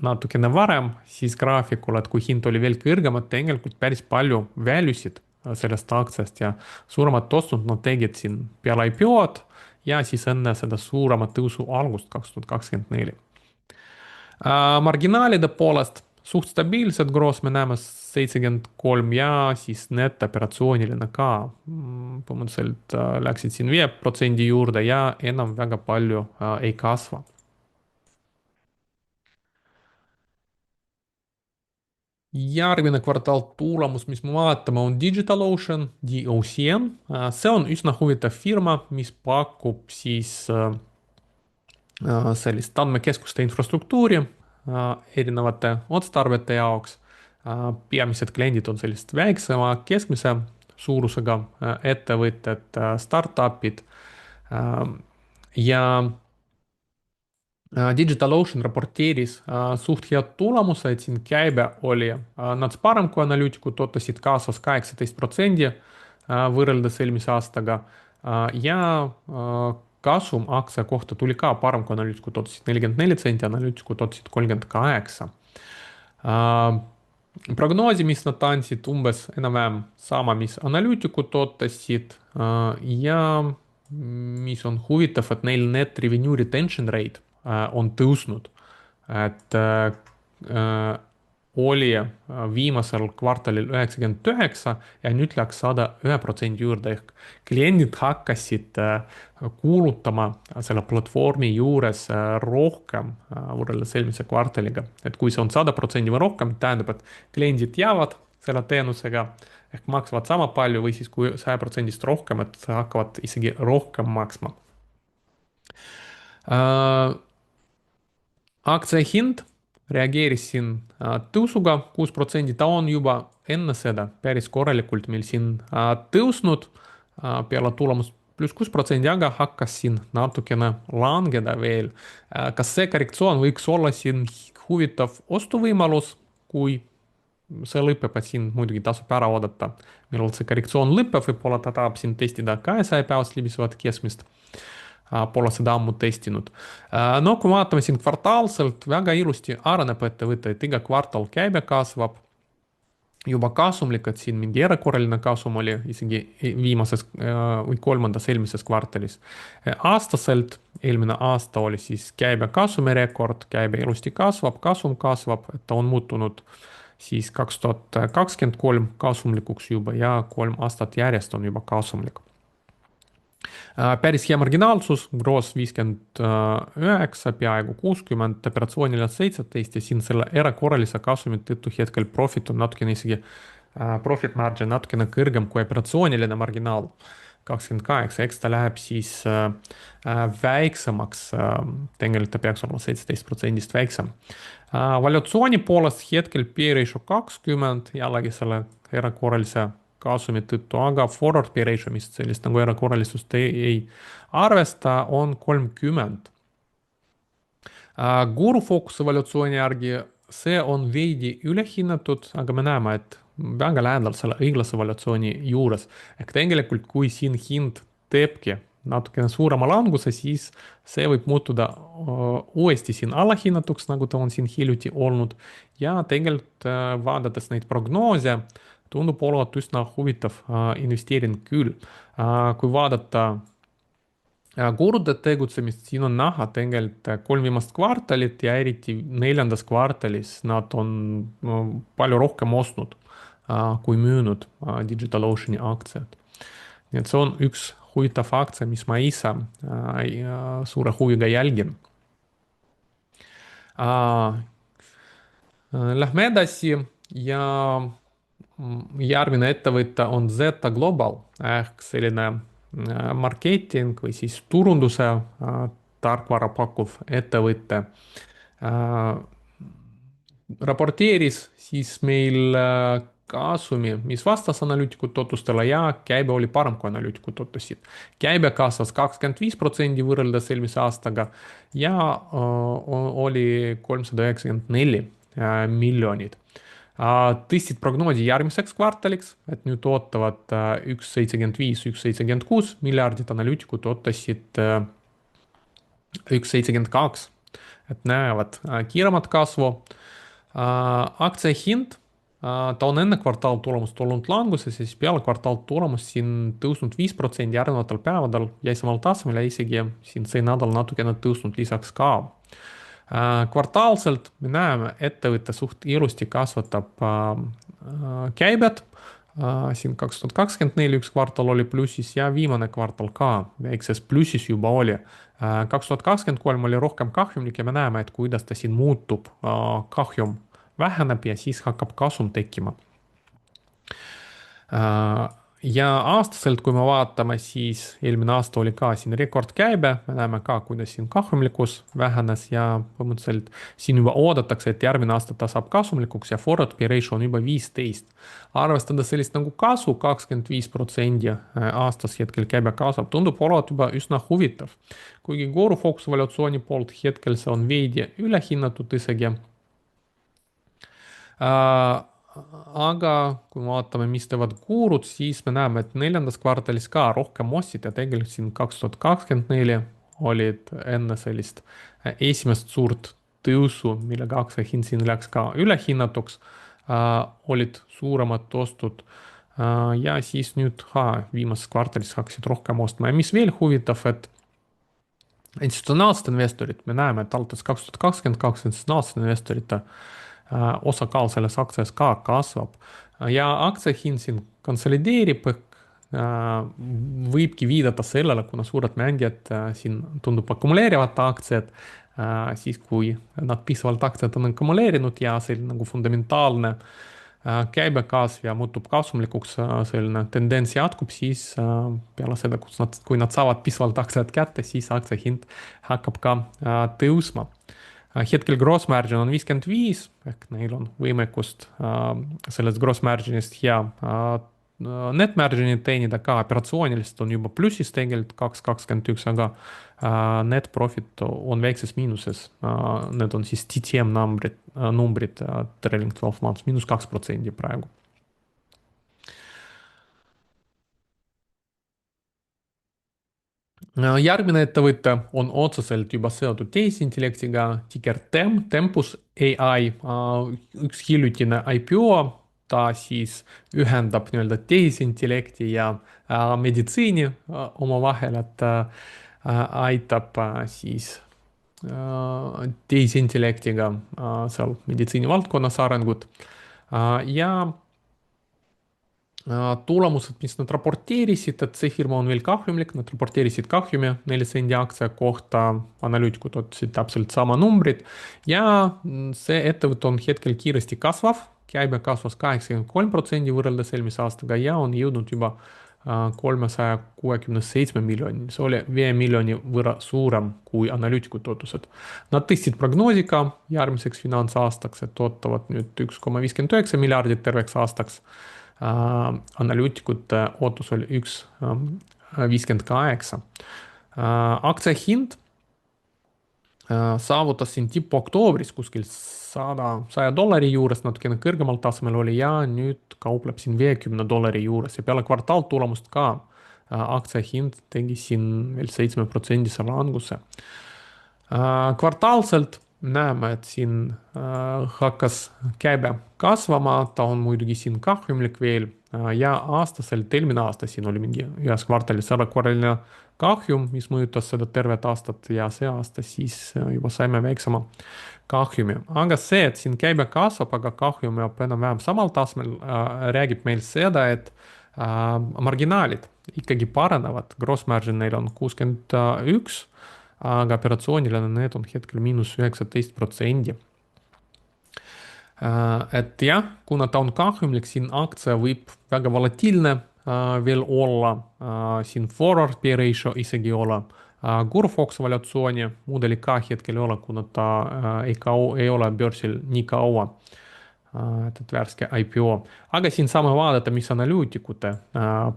natukene varem siis graafikul, et kui hind oli veel kõrgemad, tegelikult päris palju väljüsid sellest aktsiast ja suuremat ostnud nad tegid siin peale IPO-d ja siis enne seda suuremat tõusu algust 2024. Marginaalide poolest suht stabiilsed gross, me näeme 73 ja siis netoperatsiooniline ka põhimõtteliselt läksid siin 5% juurde ja enam väga palju ei kasva. Järgmine kvartaal tulemus, mis me vaatame, on DigitalOcean, DOCN. See on üsna huvitav firma, mis pakub siis sellist andmekeskuste infrastruktuuri erinevate otstarbete jaoks. Peamised kliendid on sellised väiksema, keskmise suurusega ettevõtted, startup'id ja DigitalOcean raporteeris suht head tulemused, siin käibe oli nats parem kui analüütikud ootasid, kasvas 18% võrreldes eelmise aastaga ja kasum aktsia kohta tuli ka parem kui analüütikud ootasid, 44 senti, analüütikud ootasid 38. Prognoosi, mis nad andsid, umbes enam-vähem sama, mis analüütikud ootasid ja mis on huvitav, et neil net revenue retention rate on tõusnud, et oli viimasel kvartalil 99 ja nüüd läks 101% juurde ehk kliendid hakkasid kuulutama selle platvormi juures rohkem võrreldes eelmise kvartaliga. Et kui see on 100% või rohkem, tähendab, et kliendid jäävad selle teenusega ehk maksavad sama palju või siis kui 100%-st rohkem, et hakkavad isegi rohkem maksma. Aktsia hind reageeris siin tõusuga 6%, ta on juba enne seda päris korralikult meil siin tõusnud peale tulemust pluss 6%, aga hakkas siin natukene langeda veel. Kas see korrektsioon võiks olla siin huvitav ostuvõimalus, kui see lõpeb, et siin muidugi tasub ära oodata, millal see korrektsioon lõpeb, võib-olla ta tahab siin testida 200 päevast libisevat keskmist. Pole seda ammu testinud. No kui vaatame siin kvartaalselt, väga ilusti areneb ettevõte, et iga kvartal käibe kasvab, juba kasumlik, et siin mingi erakorraline kasum oli isegi viimases või kolmandas eelmises kvartalis. Aastaselt, eelmine aasta oli siis käibe kasumi rekord, käibe ilusti kasvab, kasum kasvab, et ta on muutunud siis 2023 kasumlikuks juba ja 3 aastat järjest on juba kasumlik. Päris hea marginaalsus, gross 59, peaaegu 60, operatsioonil 17 ja siin selle erakorralise kasumi tõttu hetkel profit on natukene isegi, profit margin natukene kõrgem kui operatsiooniline marginaal, 28, eks ta läheb siis väiksemaks, tegelikult ta peaks olema 17%-st väiksem. Valuatsiooni poolest hetkel P-ratio 20, jällegi selle erakorralise kasumi tõttu, aga forward pay ratio, mis sellist nagu erakorralisust ei arvesta, on 30. Guru Focuse valuatsiooni järgi see on veidi ülehinnatud, aga me näeme, et väga lähedal selle õiglase valuatsiooni juures. Ehk tegelikult, kui siin hind teebki natukene suurema languse, siis see võib muutuda uuesti siin alahinnatuks, nagu ta on siin hiljuti olnud. Ja tegelikult vaadates neid prognoose, tundub olevat üsna huvitav investeering küll. Kui vaadata kurude tegutsemist, siin on näha tegelikult 3 viimast kvartalit ja eriti 4. kvartalis nad on palju rohkem ostnud kui müünud DigitalOceani aktsiad. Nii et see on üks huvitav aktsia, mis ma ise suure huviga jälgin. Lähme edasi ja järgmine ettevõte on Zeta Global ehk selline marketing või siis turunduse tarkvara pakkuv ettevõte. Raporteeris siis meil kasumi, mis vastas analüütikute ootustele ja käibe oli parem kui analüütikud ootasid. Käibe kasvas 25% võrreldes eelmise aastaga ja oli 394 miljonit. Tõstsid prognoosi järgmiseks kvartaliks, et nüüd ootavad 1,75, 1,76 miljardit, analüütikud ootasid 1,72, et näevad kiiremat kasvu. Aktsia hind, ta on enne kvartaaltulemust olnud languses ja siis peale kvartaaltulemust siin tõusnud 5% järgnevatel päevadel jäi samal tasemel ja isegi siin see nädal natukene tõusnud lisaks ka. Kvartaalselt me näeme, ettevõte suht ilusti kasvatab käibed. Siin 2024 üks kvartal oli plussis ja viimane kvartal ka väikses plussis juba oli. 2023 oli rohkem kahjumlik ja me näeme, et kuidas ta siin muutub, kahjum väheneb ja siis hakkab kasum tekkima. ja aastaselt, kui me vaatame, siis eelmine aasta oli ka siin rekordkäibe, me näeme ka, kuidas siin kahjumlikkus vähenes ja põhimõtteliselt siin juba oodatakse, et järgmine aasta ta saab kasumlikuks ja forward P ratio on juba 15. arvestades sellist nagu kasu 25% aastas hetkel käibe kasvab, tundub olevat juba üsna huvitav. kuigi Guru Fox valuatsiooni poolt hetkel see on veidi ülehinnatud isegi. Äh, aga kui me vaatame, mis teevad guurud, siis me näeme, et neljandas kvartalis ka rohkem ostsid ja tegelikult siin 2024 olid enne sellist esimest suurt tõusu, millega aktsia hind siin läks ka ülehinnatuks, olid suuremad ostud. Ja siis nüüd viimases kvartalis hakkasid rohkem ostma ja mis veel huvitav, et institutsionaalsed investorid, me näeme, et alates 2022 institutsionaalsete investorite osakaal selles aktsias ka kasvab ja aktsia hind siin konsolideerib, võibki viidata sellele, kuna suured mängijad siin tundub akumuleerivad aktsiad, siis kui nad piisavalt aktsiat on akumuleerinud ja selline nagu fundamentaalne käibekasv ja muutub kasumlikuks, selline tendents jätkub, siis peale seda, kui nad saavad piisavalt aktsiat kätte, siis aktsia hind hakkab ka tõusma. Hetkel gross margin on 55 ehk neil on võimekust sellest gross margin'ist hea net margin'it teenida, ka operatsiooniliselt on juba plussis tegelikult 2,21, aga net profit on väikses miinuses. Need on siis TTM numbrid trailing 12 months, -2% praegu. Järgmine ettevõte on otseselt juba seotud tehisintellektiga, ticker Tempus AI, üks hiljutine IPO, ta siis ühendab nii-öelda tehisintellekti ja meditsiini omavahel, et aitab siis tehisintellektiga seal meditsiinivaldkonnas arengut ja tulemused, mis nad raporteerisid, et see firma on veel kahjumlik, nad raporteerisid kahjumi 4 sendi aktsia kohta, analüütikud otsusid täpselt sama numbrid ja see ettevõte on hetkel kiiresti kasvav, käibe kasvas 83% võrreldes eelmise aastaga ja on jõudnud juba 367 miljonini, see oli 5 miljoni võrra suurem kui analüütikute ootused. Nad tõstsid prognoosi ka järgmiseks finantsaastaks, et ootavad nüüd 1,59 miljardit terveks aastaks. Analüütikute ootus oli 1,58. Aktsia hind saavutas siin tippu oktoobris kuskil $100 juures, natukene kõrgemal tasemel oli ja nüüd kaupleb siin $50 juures ja peale kvartaaltulemust ka aktsia hind tegi siin veel 7% languse. Kvartaalselt näeme, et siin hakkas käibe kasvama, ta on muidugi siin kahjumlik veel ja aastaselt, eelmine aasta siin oli mingi ühes kvartalis erakorraline kahjum, mis mõjutas seda tervet aastat ja see aasta siis juba saime väiksema kahjumi. aga see, et siin käibe kasvab, aga kahjum jääb enam-vähem samal tasemel, räägib meil seda, et marginaalid ikkagi paranevad, gross margin neil on 61, aga operatsiooniline need on hetkel -19%. Et jah, kuna ta on kahjumlik, siin aktsia võib väga volatiilne veel olla, siin forward P ratio isegi ei ole, Gurfox valuatsiooni mudeli ka hetkel ei ole, kuna ta ei ole börsil nii kaua, et värske IPO. aga siin saame vaadata, mis analüütikute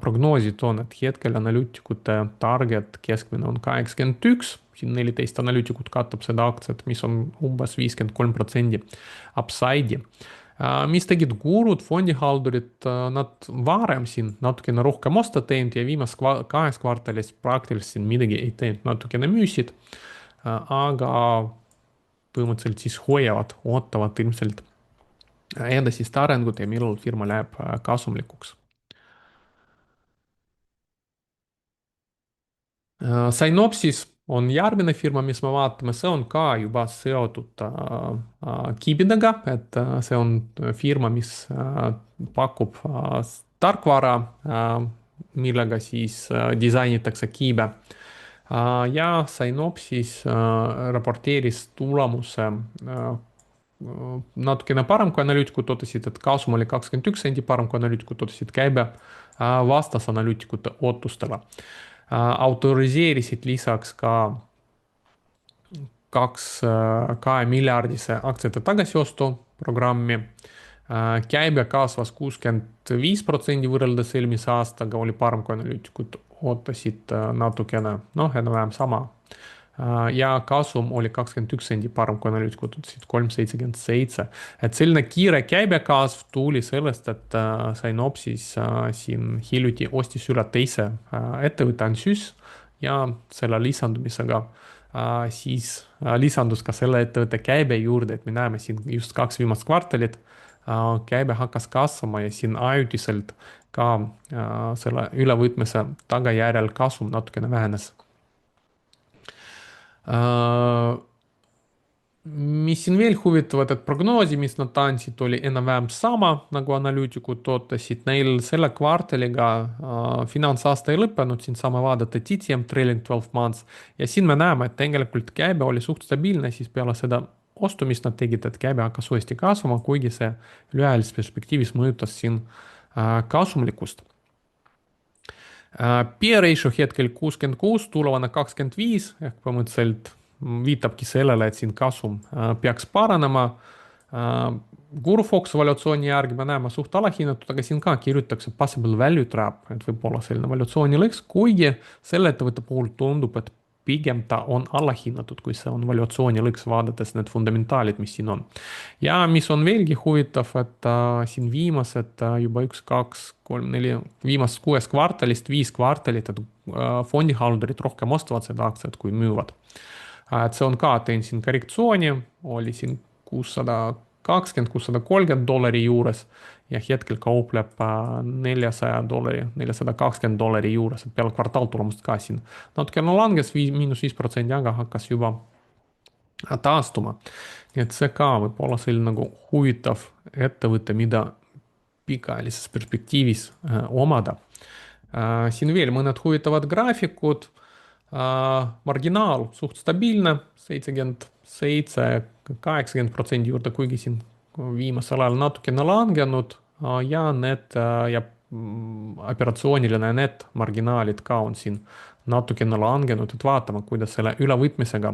prognoosid on, et hetkel analüütikute target keskmine on 81, siin 14 analüütikut katab seda aktsiat, mis on umbes 53% upside'i. Mis tegid gurud, fondihaldurid, nad varem siin natukene rohkem osta teinud ja viimases 2 kvartalis praktiliselt siin midagi ei teinud, natukene müüsid, aga põhimõtteliselt siis hoiavad, ootavad ilmselt edasist arengut ja millal firma läheb kasumlikuks. Synopsys on järgmine firma, mis me vaatame, see on ka juba seotud kiibidega, et see on firma, mis pakub tarkvara, millega siis disainitakse kiibe. Ja Synopsys raporteeris tulemuse natukene parem kui analüütikud ootasid, et kasum oli 21 sendi parem kui analüütikud ootasid, käibe vastas analüütikute ootustele. Autoriseerisid lisaks ka 2 miljardise aktsiate tagasiostu programmi. Käibe kasvas 65% võrreldes eelmise aastaga, oli parem kui analüütikud ootasid natukene, noh, enam-vähem sama. Ja kasum oli 21 sendi parem kui analüütikud ootasid, 3,77. Et selline kiire käibekasv tuli sellest, et Synopsys siin hiljuti ostis üle teise ettevõtte Ansys ja selle lisandumisega siis lisandus ka selle ettevõtte käibe juurde, et me näeme siin just 2 viimast kvartalit, käibe hakkas kasvama ja siin ajutiselt ka selle ülevõtmise tagajärjel kasum natukene vähenes. Mis siin veel huvitavad, et prognoosi, mis nad andsid, oli enam-vähem sama nagu analüütikud ootasid. Neil selle kvartaliga finantsaasta ei lõppenud, siin saame vaadata TTM trailing 12 months ja siin me näeme, et tegelikult käibe oli suht stabiilne, siis peale seda ostu, mis nad tegid, et käibe hakkas uuesti kasvama, kuigi see lühiajalises perspektiivis mõjutas siin kasumlikkust. Peer ratio hetkel 66, tulevane 25 ehk põhimõtteliselt viitabki sellele, et siin kasum peaks paranema. GuruFox valuatsiooni järgi me näeme suht alahinnatud, aga siin ka kirjutatakse possible value trap, et võib-olla selline valuatsiooni lõks, kuigi selle ettevõtte puhul tundub, et pigem ta on allahinnatud, kui see on valuatsiooni lõks, vaadates need fundamentaalid, mis siin on. Ja mis on veelgi huvitav, et siin viimased juba 1, 2, 3, 4, viimasest 6 kvartalist 5 kvartalit, et fondihaldurid rohkem ostavad seda aktsiat, kui müüvad. Et see on ka, teen siin korrektsiooni, oli siin $620–630 juures ja hetkel kaupleb $400, $420 juures, et peale kvartaaltulemust ka siin natukene langes, –5%, aga hakkas juba taastuma. Nii et see ka võib olla selline nagu huvitav ettevõte, mida pikaajalises perspektiivis omada. Siin veel mõned huvitavad graafikud. Marginaal suht stabiilne, 77–80% juurde, kuigi siin viimasel ajal natukene langenud ja operatsiooniline net marginaalid ka on siin natukene langenud, et vaatame, kuidas selle ülevõtmisega,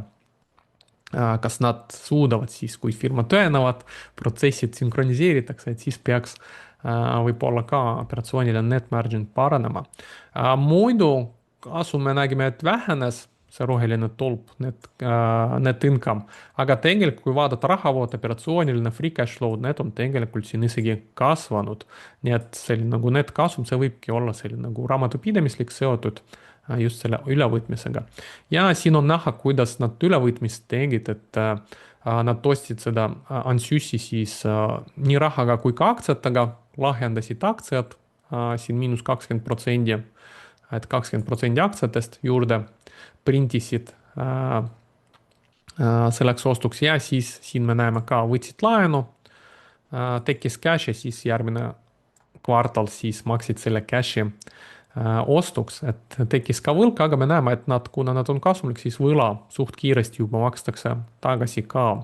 kas nad suudavad siis, kui firma tõenavad, protsessid sünkroniseeritakse, et siis peaks võib-olla ka operatsiooniline net margin paranema. Muidu kasum me nägime, et vähenes see roheline tulp, net income, aga tegelikult kui vaadata rahavood, operatsiooniline free cash flow, need on tegelikult siin isegi kasvanud. Nii et selline nagu net kasum, see võibki olla selline nagu raamatupidamislik seotud just selle ülevõtmisega. Ja siin on näha, kuidas nad ülevõtmist tegid, et nad ostsid seda Ansüsi siis nii rahaga kui ka aktsiatega, lahjendasid aktsiad siin –20%, et 20% aktsiatest juurde printisid selleks ostuks ja siis siin me näeme ka võtsid laenu, tekkis cash ja siis järgmine kvartal siis maksid selle cash'i ostuks, et tekkis ka võlg, aga me näeme, et kuna nad on kasumlik, siis võla suht kiiresti juba makstakse tagasi ka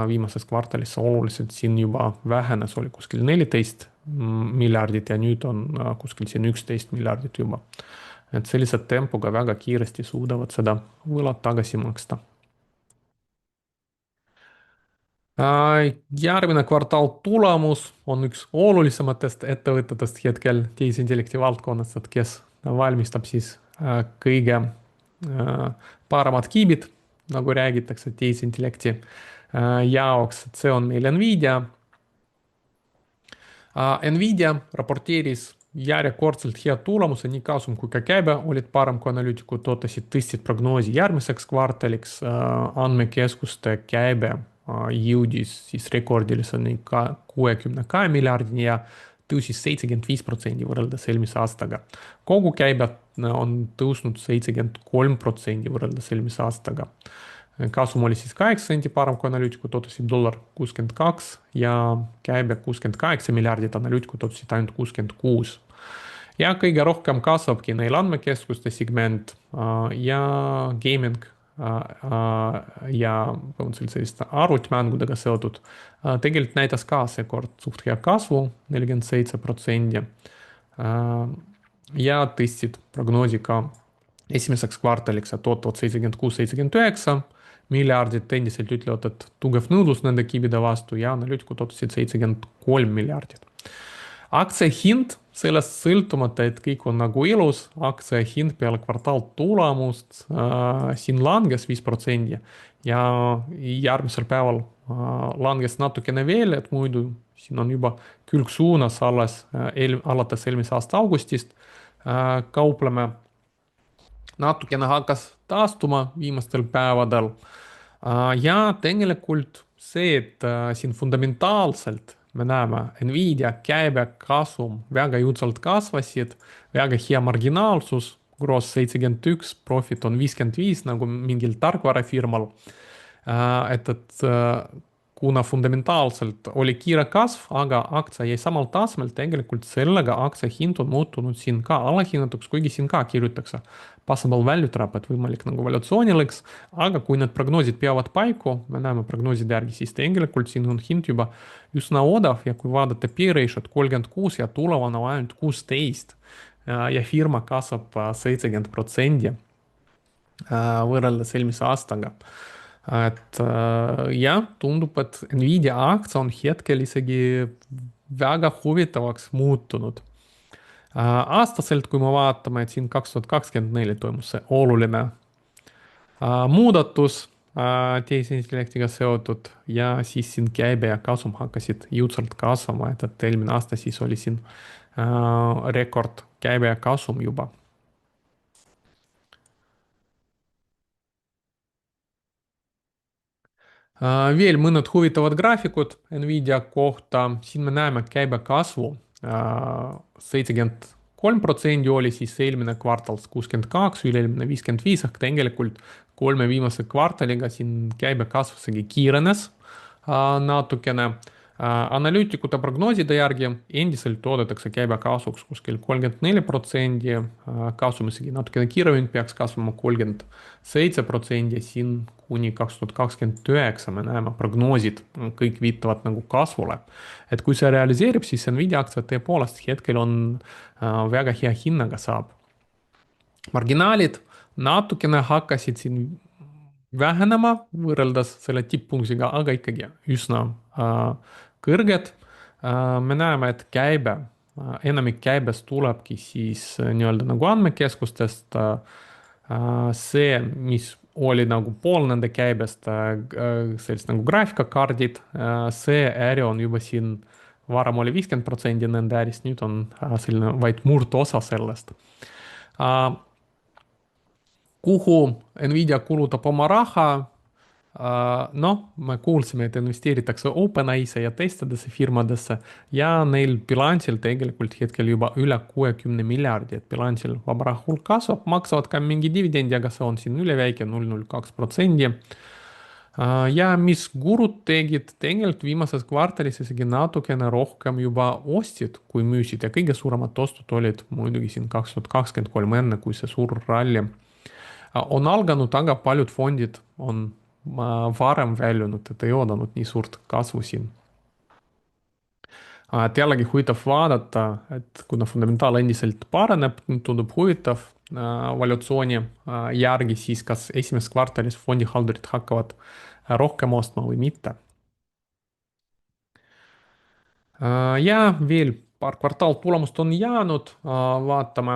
viimases kvartalis oluliselt siin juba vähenes, oli kuskil 14 miljardit ja nüüd on kuskil siin 11 miljardit juba. Et sellise tempoga väga kiiresti suudavad seda võlad tagasi maksta. Järgmine kvartaal tulemus on üks olulisematest ettevõtetest hetkel tehisintellekti valdkonnas, et kes valmistab siis kõige paremad kiibid, nagu räägitakse tehisintellekti jaoks, et see on meil Nvidia. Nvidia raporteeris järjekordselt head tulemuse, nii kasum kui ka käibe olid parem kui analüütikud ootasid, tõstsid prognoosi järgmiseks kvartaliks, andmekeskuste käibe jõudis siis rekordiliseni 62 miljardini ja tõusis 75% võrreldes eelmise aastaga. Kogu käibe on tõusnud 73% võrreldes eelmise aastaga. Kasum oli siis 8 sendi parem kui analüütikud ootasid $62 ja käibe 68 miljardit, analüütikud ootasid ainult 66. Ja kõige rohkem kasvabki neil andmekeskuste segment ja gaming ja põhimõtteliselt selliste arvutimängudega seotud, tegelikult näitas ka seekord suht hea kasvu, 47%. Ja tõstsid prognoosi ka esimeseks kvartaliks, et ootavad 76-79 miljardit, endiselt ütlevad, et tugev nõudlus nende kivide vastu ja analüütikud ootasid 73 miljardit. Aktsia hind sellest sõltumata, et kõik on nagu ilus, aktsia hind peale kvartaaltulemust siin langes 5% ja järgmisel päeval langes natukene veel, et muidu siin on juba külg suunas alates eelmise aasta augustist. Kaupleme natukene hakkas taastuma viimastel päevadel. Ja tegelikult see, et siin fundamentaalselt me näeme, Nvidia käibekasum väga jõudsalt kasvasid, väga hea marginaalsus, gross 71, profit on 55 nagu mingil tarkvarafirmal. Kuna fundamentaalselt oli kiire kasv, aga aktsia jäi samal tasemel, tegelikult sellega aktsia hind on muutunud siin ka alahinnatuks, kuigi siin ka kirjutatakse possible value trap, et võimalik nagu valuatsioonilõks, aga kui need prognoosid peavad paiku, me näeme prognooside järgi, siis tegelikult siin on hind juba üsna odav ja kui vaadata P-ratio't 36 ja tulevane on ainult 16 ja firma kasvab 70% võrreldes eelmise aastaga. Jah, tundub, et Nvidia aktsia on hetkel isegi väga huvitavaks muutunud. Aastaselt, kui me vaatame, et siin 2024 toimus see oluline muudatus tehisintellektiga seotud ja siis siin käibe ja kasum hakkasid jõudsalt kasvama, et eelmine aasta siis oli siin rekord käibe ja kasum juba. Veel mõned huvitavad graafikud Nvidia kohta, siin me näeme käibekasvu 73% oli siis eelmine kvartal 62, üle-eelmine 55, ehk tegelikult 3 viimase kvartaliga siin käibekasv isegi kiirenes natukene. Analüütikute prognooside järgi endiselt toodetakse käibekasvuks kuskil 34%, kasum isegi natukene kiiremini peaks kasvama 37%, siin kuni 2029 me näeme prognoosid, kõik viitavad nagu kasvule. Et kui see realiseerib, siis Nvidia aktsia tõepoolest hetkel on väga hea hinnaga saab. Marginaalid natukene hakkasid siin vähenema võrreldes selle tipppunktiga, aga ikkagi üsna kõrged. Me näeme, et käibe, enamik käibest tulebki siis nii-öelda nagu andmekeskustest. See, mis oli nagu pool nende käibest, sellist nagu graafikakaardid, see äri on juba siin, varem oli 50% nende ärist, nüüd on selline vaid murdosa sellest. Kuhu Nvidia kulutab oma raha? Noh, me kuulsime, et investeeritakse OpenAI-se ja teistesse firmadesse ja neil bilansil tegelikult hetkel juba üle 60 miljardi, et bilansil vaba raha hulk kasvab, maksavad ka mingi dividendi, aga see on siin üleväike 0,02%. Ja mis gurud tegid, tegelikult viimases kvartalis isegi natukene rohkem juba ostsid, kui müüsid ja kõige suuremad ostud olid muidugi siin 2023 enne, kui see suur ralli on alganud, aga paljud fondid on varem väljunud, et ei oodanud nii suurt kasvu siin. Et jällegi huvitav vaadata, et kuna fundamentaal endiselt paraneb, tundub huvitav valuatsiooni järgi, siis kas esimeses kvartalis fondihaldurid hakkavad rohkem ostma või mitte. Ja veel paar kvartaaltulemust on jäänud, vaatame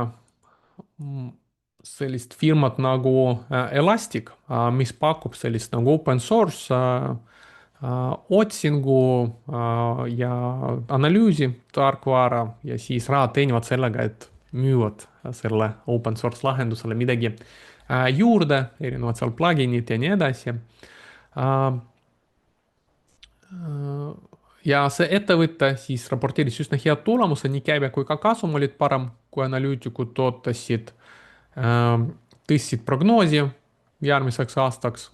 sellist firmat nagu Elastic, mis pakub sellist nagu open source otsingu ja analüüsi tarkvara ja siis raha teenivad sellega, et müüvad selle open source lahendusele midagi juurde, erinevad seal pluginid ja nii edasi. Ja see ettevõte siis raporteeris üsna head tulemuse, nii käibe kui ka kasum olid parem, kui analüütikud ootasid. Tõstsid prognoosi järgmiseks aastaks.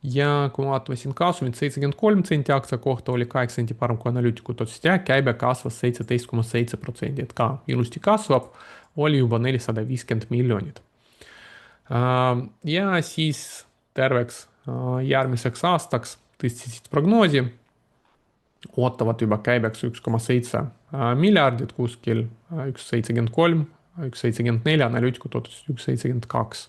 Ja kui me vaatame siin kasumit 73 senti aktsia kohta oli 8 senti parem kui analüütikud otsustasid ja käibe kasvas 17,7%, et ka ilusti kasvab, oli juba 450 miljonit. Ja siis terveks järgmiseks aastaks tõstsid prognoosi, ootavad juba käibeks 1,7 miljardit kuskil, 1,73, 1,74, analüütikud ootasid 1,72.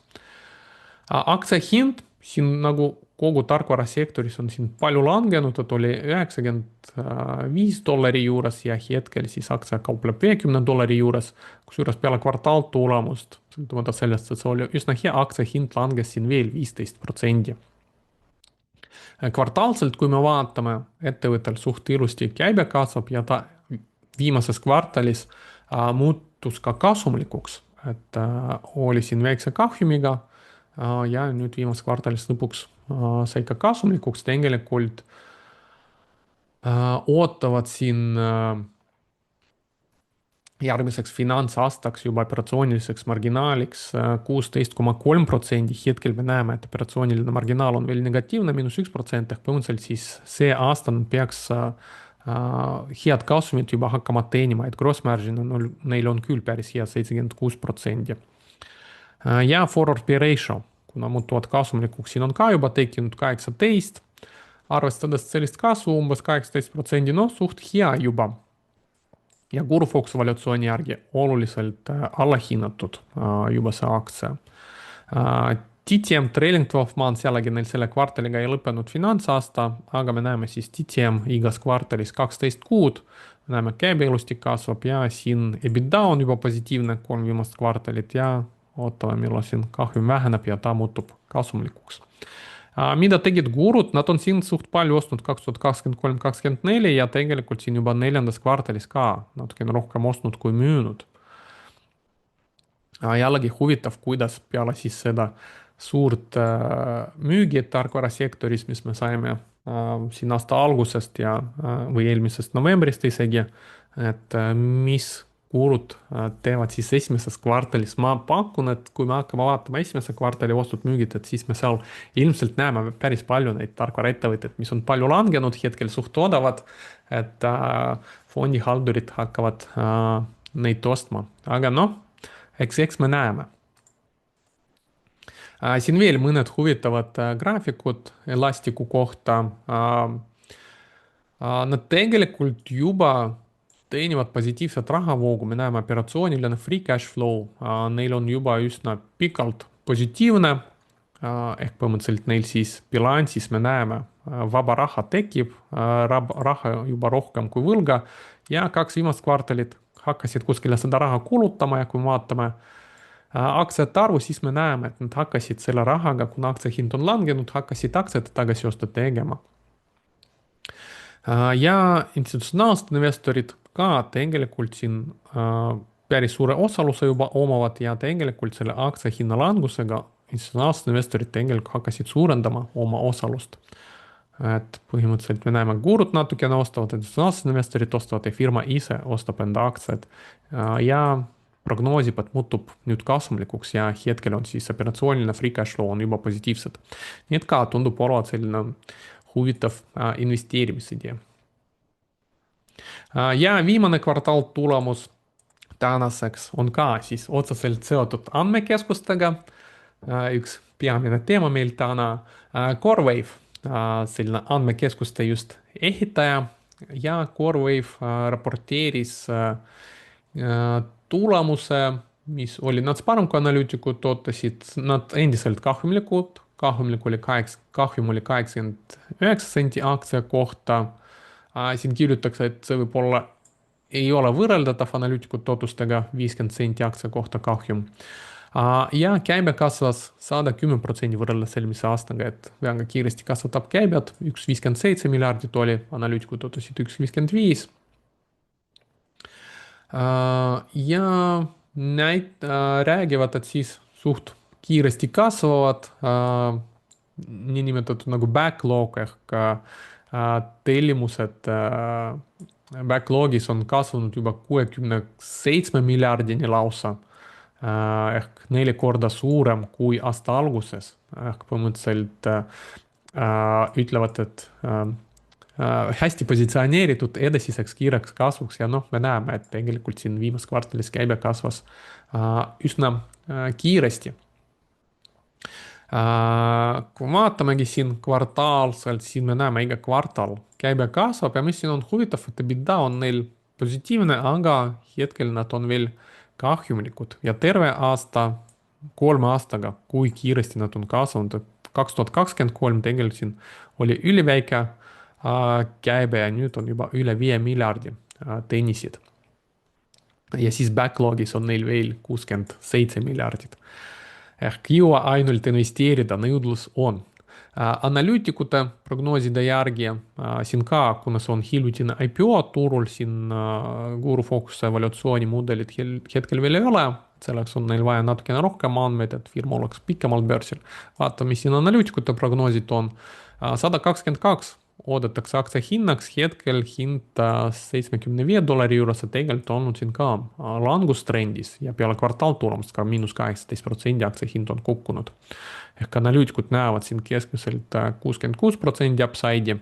Aktsia hind siin nagu kogu tarkvarasektoris on siin palju langenud, et oli $95 juures ja hetkel siis aktsia kaupleb $50 juures, kusjuures peale kvartaaltulemust, sõltumata sellest, et see oli üsna hea, aktsia hind langes siin veel 15%. Kvartaalselt, kui me vaatame, ettevõttel suht ilusti käibe kasvab ja ta viimases kvartalis muutus ka kasumlikuks, et oli siin väikse kahjumiga ja nüüd viimases kvartalis lõpuks sai ka kasumlikuks, tegelikult ootavad siin järgmiseks finantsaastaks juba operatsiooniliseks marginaaliks 16,3%. Hetkel me näeme, et operatsiooniline marginaal on veel negatiivne, -1% ehk põhimõtteliselt siis see aasta peaks head kasumit juba hakkama teenima, et gross margin on, neil on küll päris hea 76%. Ja forward P ratio, kuna muutuvad kasumlikuks, siin on ka juba tekkinud 18, arvestades sellist kasvu umbes 18%, noh suht hea juba. Ja Guru-Fox valuatsiooni järgi oluliselt allahinnatud juba see aktsia. TTM trailing 12 months, jällegi neil selle kvartaliga ei lõppenud finantsaasta, aga me näeme siis TTM igas kvartalis 12 kuud, me näeme käibe ilusti kasvab ja siin EBITDA on juba positiivne 3 viimast kvartalit ja ootame, millal siin kahjum väheneb ja ta muutub kasumlikuks. Mida tegid Gurud, nad on siin suht palju ostnud 2023-2024 ja tegelikult siin juba 4. kvartalis ka natukene rohkem ostnud kui müünud. Jällegi huvitav, kuidas peale siis seda suurt müügi tarkvarasektoris, mis me saime siin aasta algusest ja, või eelmisest novembrist isegi, et mis Gurud teevad siis esimeses kvartalis. Ma pakun, et kui me hakkame vaatama esimese kvartali ostud-müügid, et siis me seal ilmselt näeme päris palju neid tarkvaraettevõtteid, mis on palju langenud, hetkel suht odavad, et fondihaldurid hakkavad neid ostma. Aga noh, eks me näeme. Siin veel mõned huvitavad graafikud Elastiku kohta. Nad tegelikult juba teenivad positiivset rahavoogu, me näeme operatsiooniline free cash flow, neil on juba üsna pikalt positiivne, ehk põhimõtteliselt neil siis bilansis me näeme vaba raha tekib, raha juba rohkem kui võlga ja 2 viimast kvartalit hakkasid kuskile seda raha kulutama ja kui me vaatame aktsiate arvu, siis me näeme, et nad hakkasid selle rahaga, kuna aktsia hind on langenud, hakkasid aktsiate tagasioste tegema. Ja institutsionaalsed investorid ka tegelikult siin päris suure osaluse juba omavad ja tegelikult selle aktsia hinna langusega institutsionaalsed investorid tegelikult hakkasid suurendama oma osalust. Et põhimõtteliselt me näeme, Gurud natukene ostavad, institutsionaalsed investorid ostavad ja firma ise ostab enda aktsiad ja prognoosib, et muutub nüüd kasumlikuks ja hetkel on siis operatsiooniline free cash flow on juba positiivsed. Nii et ka tundub olevat selline huvitav investeerimisidee. Ja viimane kvartaal tulemus tänaseks on ka siis otseselt seotud andmekeskustega. Üks peamine teema meil täna, CoreWave, selline andmekeskuste just ehitaja ja CoreWave raporteeris tulemuse, mis oli nad Sparranco analüütikud ootasid, nad endiselt kahjumlikud, kahjum oli 89 senti aktsia kohta. Siin kirjutatakse, et see võib-olla ei ole võrreldatav analüütikute ootustega 50 senti aktsia kohta kahjum. Ja käibe kasvas 110% võrreldes eelmise aastaga, et väga kiiresti kasvatab käibed, 1,57 miljardit oli, analüütikud ootasid 1,55. Ja räägivad, et siis suht kiiresti kasvavad niinimetatud nagu backlog ehk tellimused backlogis on kasvanud juba 67 miljardini lausa ehk 4 korda suurem kui aasta alguses ehk põhimõtteliselt ütlevad, et hästi positsioneeritud edasiseks kiireks kasvuks ja noh, me näeme, et tegelikult siin viimas kvartalis käibe kasvas üsna kiiresti. Kui vaatamegi siin kvartaalselt, siis me näeme iga kvartal käibe kasvab ja mis siin on huvitav, et EBITDA on neil positiivne, aga hetkel nad on veel kahjumlikud ja terve aasta, 3 aastaga, kui kiiresti nad on kasvanud, et 2023 tegelikult siin oli üliväike käibe ja nüüd on juba üle 5 miljardi teenisid. Ja siis backlog'is on neil veel 67 miljardit ehk jõua ainult investeerida, nõudlus on. Analüütikute prognooside järgi siin ka, kuna see on hiljutine IPO turul, siin Guru Focuse evaluatsioonimudelit hetkel veel ei ole, selleks on neil vaja natukene rohkem andmeid, et firma oleks pikemalt börsil. vaatame, mis siin analüütikute prognoosid on. 122 oodatakse aktsia hinnaks, hetkel hind $75 juures ja tegelikult olnud siin ka langustrendis ja peale kvartaaltulemust ka –18% aktsia hind on kukkunud. Ehk analüütikud näevad siin keskmiselt 66% upside'i.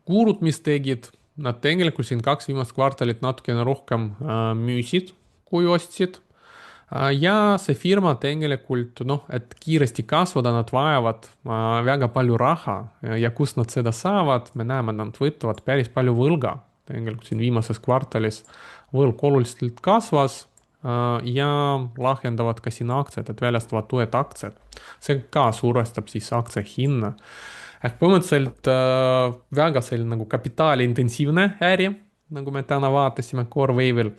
Gurud, mis tegid, nad tegelikult siin 2 viimast kvartalit natukene rohkem müüsid kui ostsid. Ja see firma tegelikult, noh, et kiiresti kasvada, nad vajavad väga palju raha ja kust nad seda saavad, me näeme, nad võtavad päris palju võlga. Tegelikult siin viimases kvartalis võlg oluliselt kasvas ja lahjendavad ka siin aktsiad, et väljastavad uued aktsiad. See ka survestab siis aktsia hinna. Ehk põhimõtteliselt väga selline nagu kapitaaliintensiivne äri, nagu me täna vaatasime CoreWave'il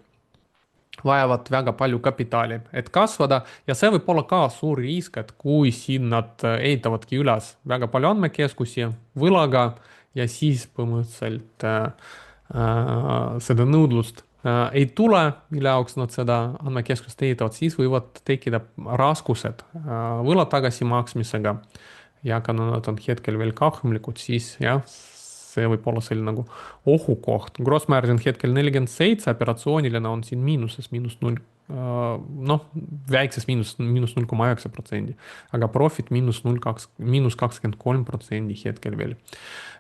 vajavad väga palju kapitali, et kasvada ja see võib olla ka suur risk, et kui siin nad ehitavadki üles väga palju andmekeskusi võlaga ja siis põhimõtteliselt seda nõudlust ei tule, mille jaoks nad seda andmekeskust ehitavad, siis võivad tekkida raskused võla tagasimaksmisega ja kuna nad on hetkel veel kahjumlikud, siis jah, see võib olla selline nagu ohukoht. Gross margin hetkel 47, operatsiooniline on siin miinuses, –0, noh, väikses –0,9%, aga profit –23% hetkel veel.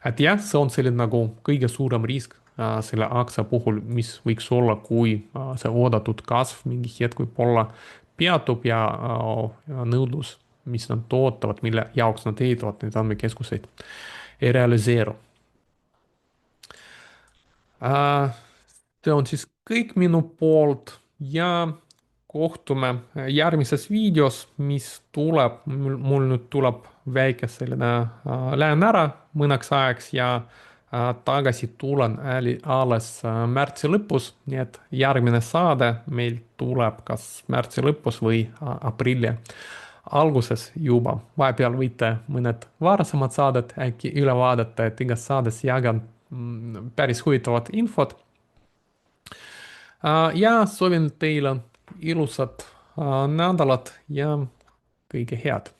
Et jah, see on selline nagu kõige suurem risk selle aktsia puhul, mis võiks olla, kui see oodatud kasv mingi hetk võib-olla peatub ja nõudlus, mis nad tootavad, mille jaoks nad ehitavad neid andmekeskuseid, ei realiseeru. See on siis kõik minu poolt ja kohtume järgmises videos, mis tuleb, mul nüüd tuleb väike selline, lähen ära mõneks ajaks ja tagasi tulen alles märtsi lõpus, nii et järgmine saade meil tuleb kas märtsi lõpus või aprilli alguses juba. Vahepeal võite mõned varasemad saadet äkki üle vaadata, et igas saades jagan päris huvitavat infot. Ja soovin teile ilusat nädalat ja kõike head.